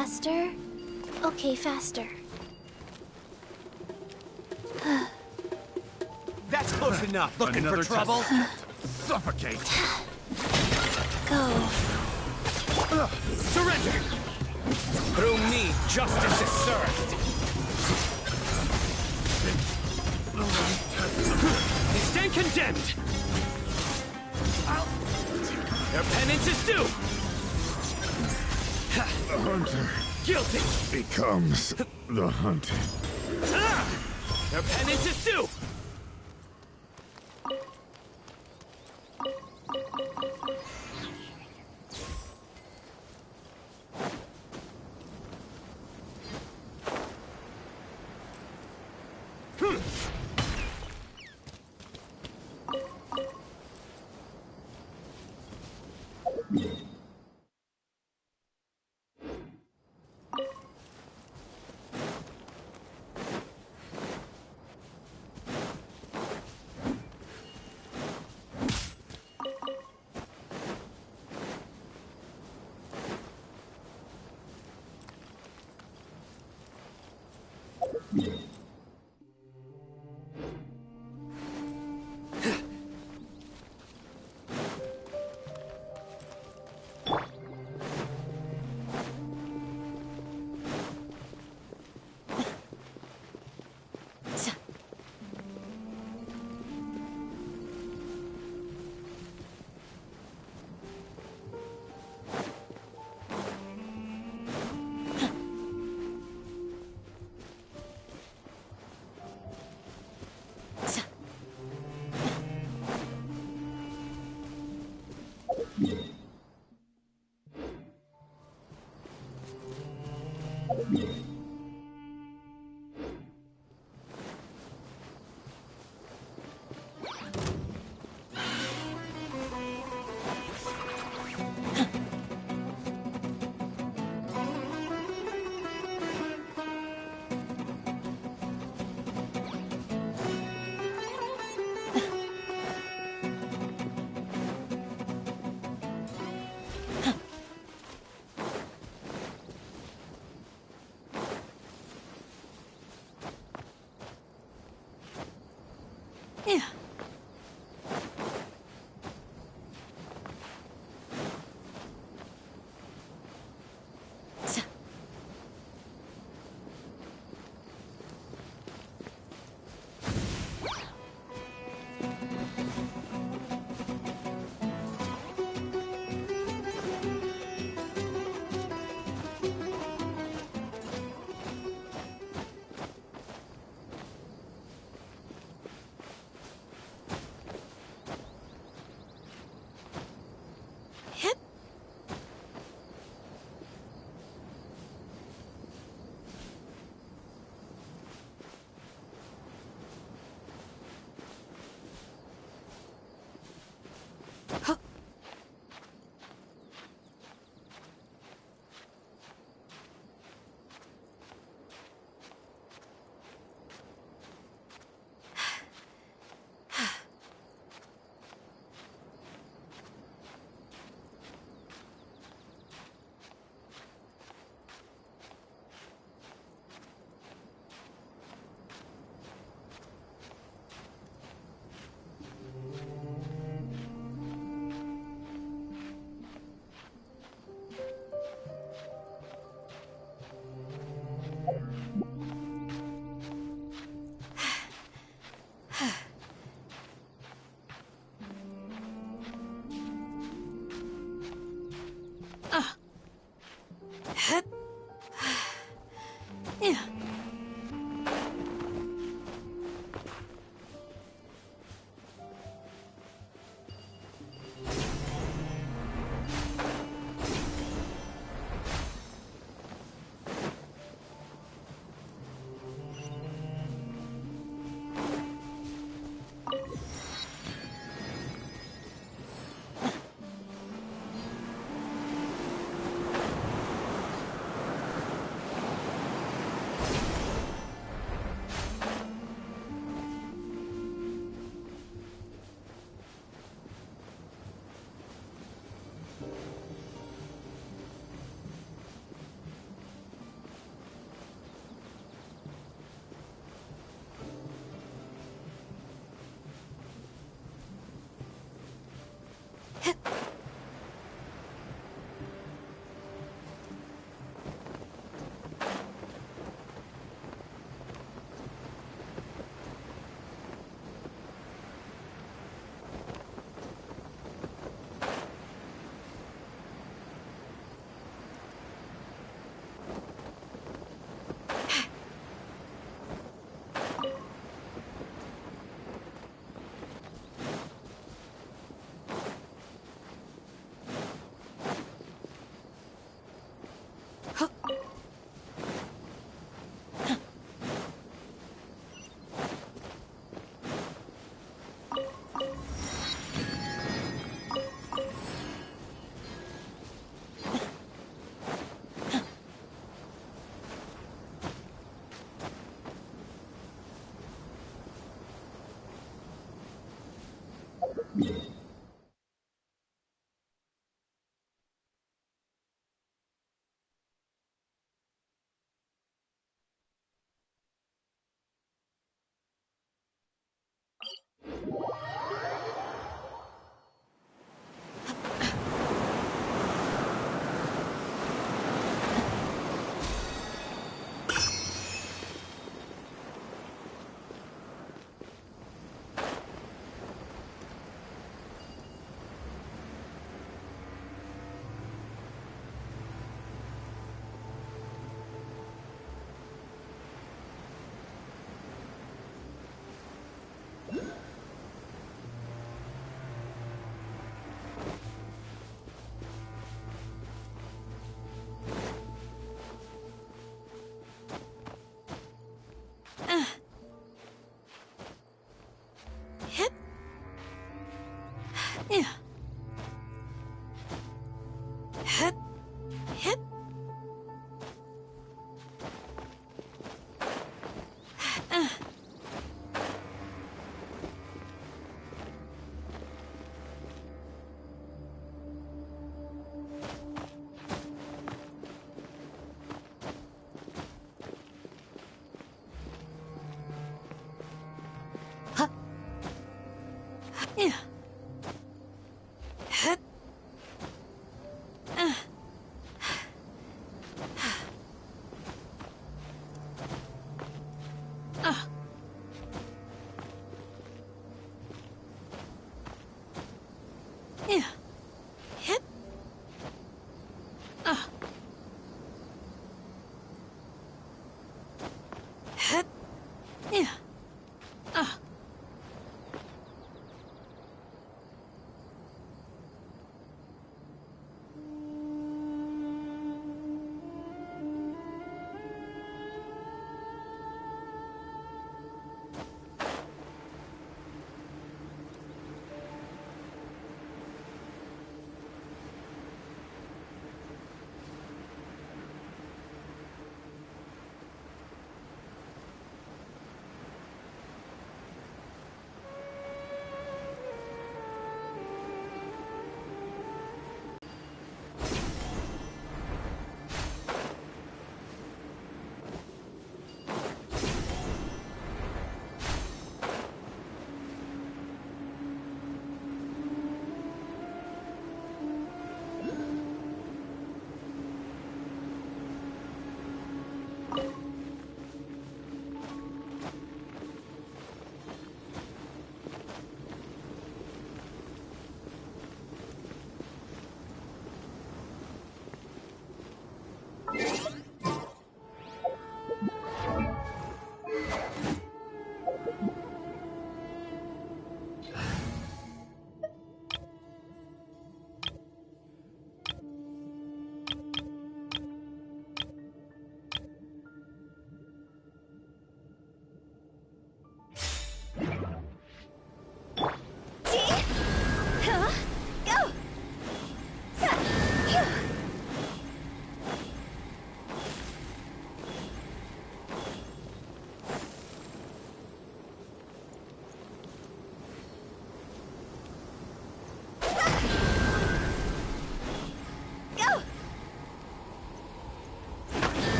Faster? Okay, faster. That's close enough. Looking Another for trouble? Suffocate! Go. Surrender! Through me, justice is served. You stand condemned. Your penance is due. The hunter Guilty. becomes the hunted. Your penance is due.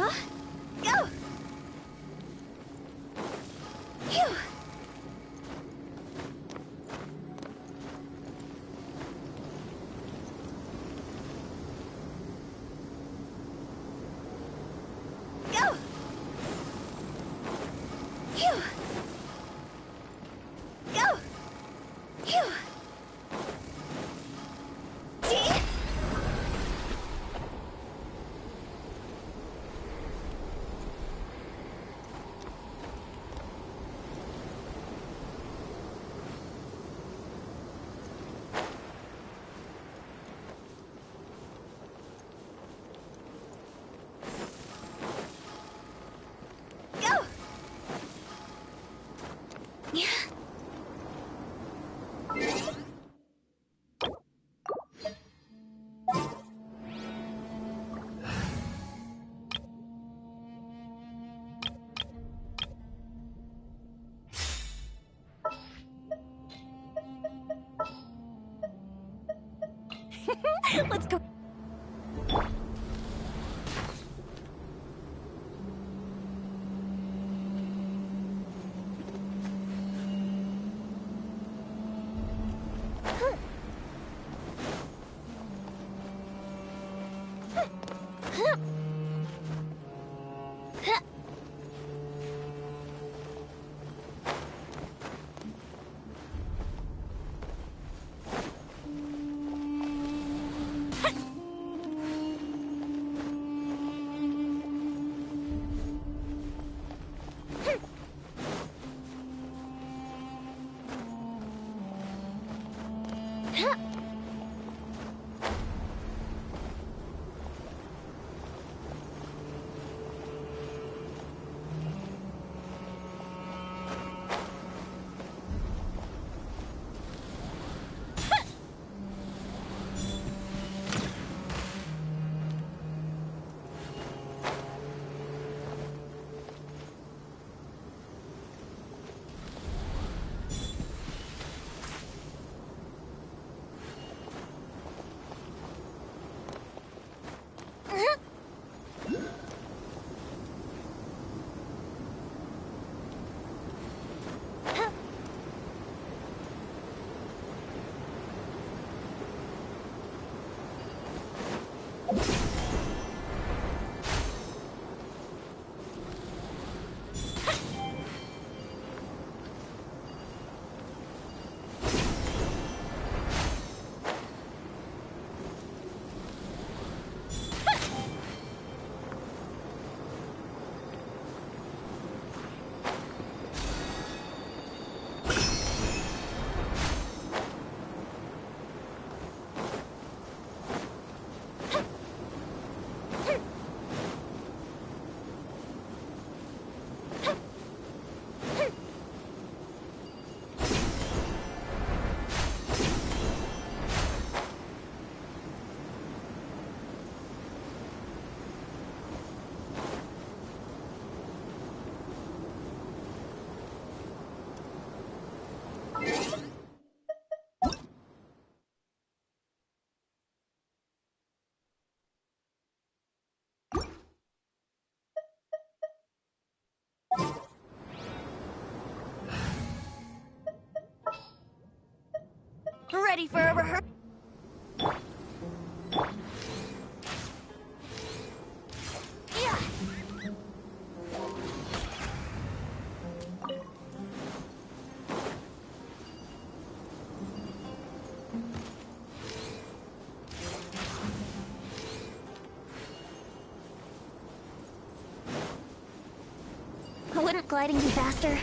Go! Phew! Go! Phew! Go! Phew! See? Go! Yeah. Let's go. Ready for a rehearsal? Yeah. Wouldn't gliding be faster?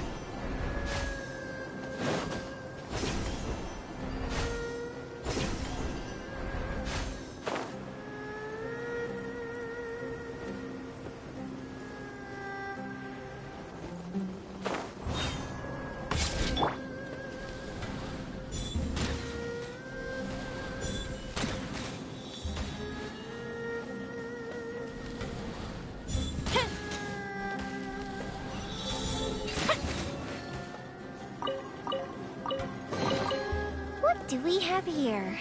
What do we have here?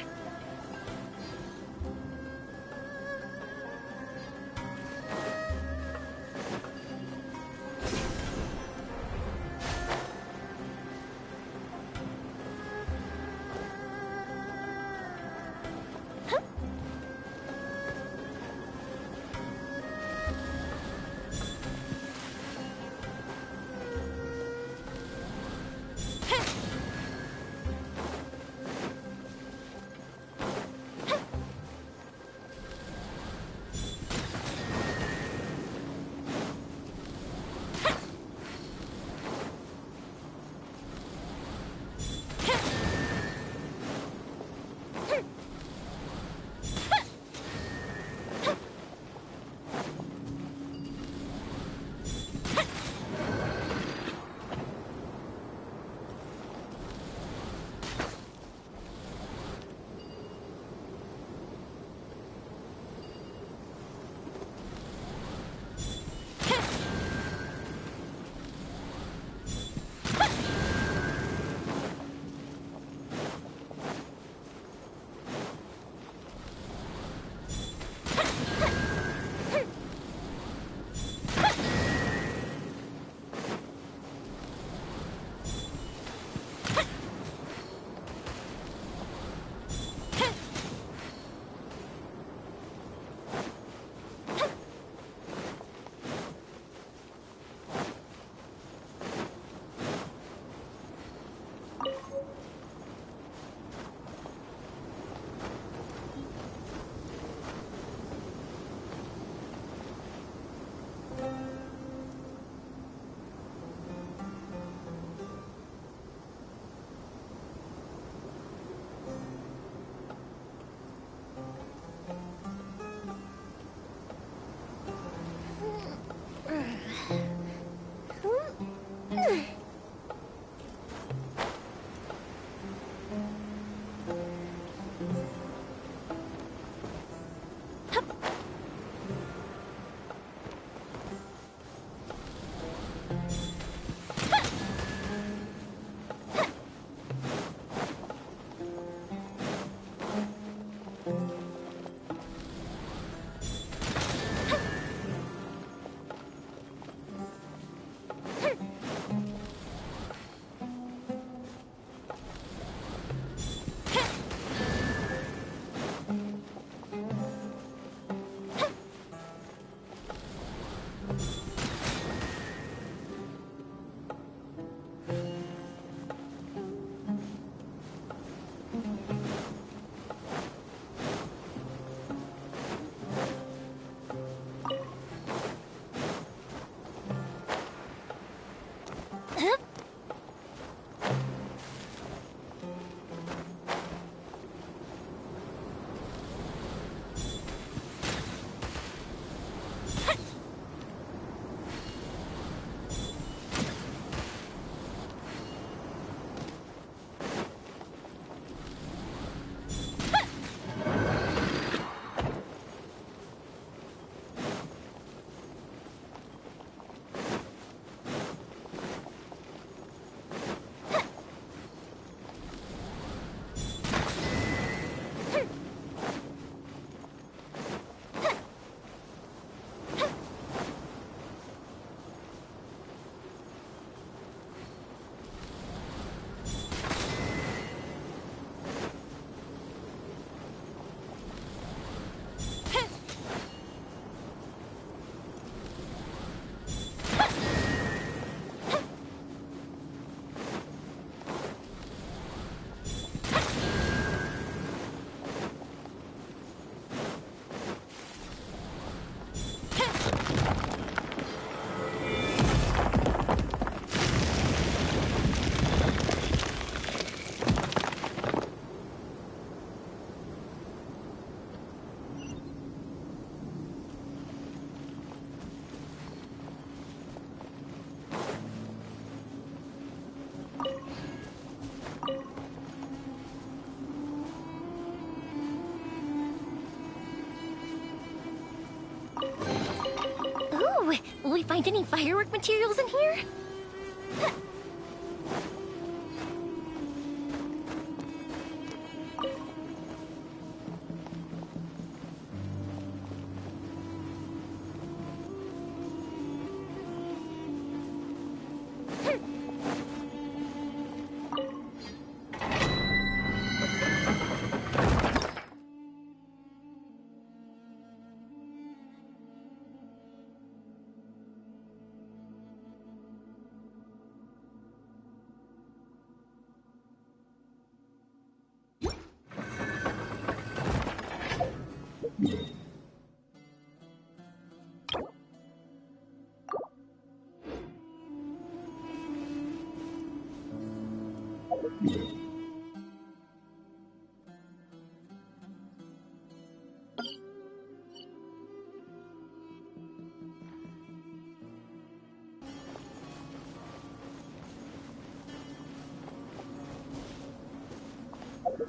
Will we find any firework materials in here?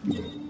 Yeah.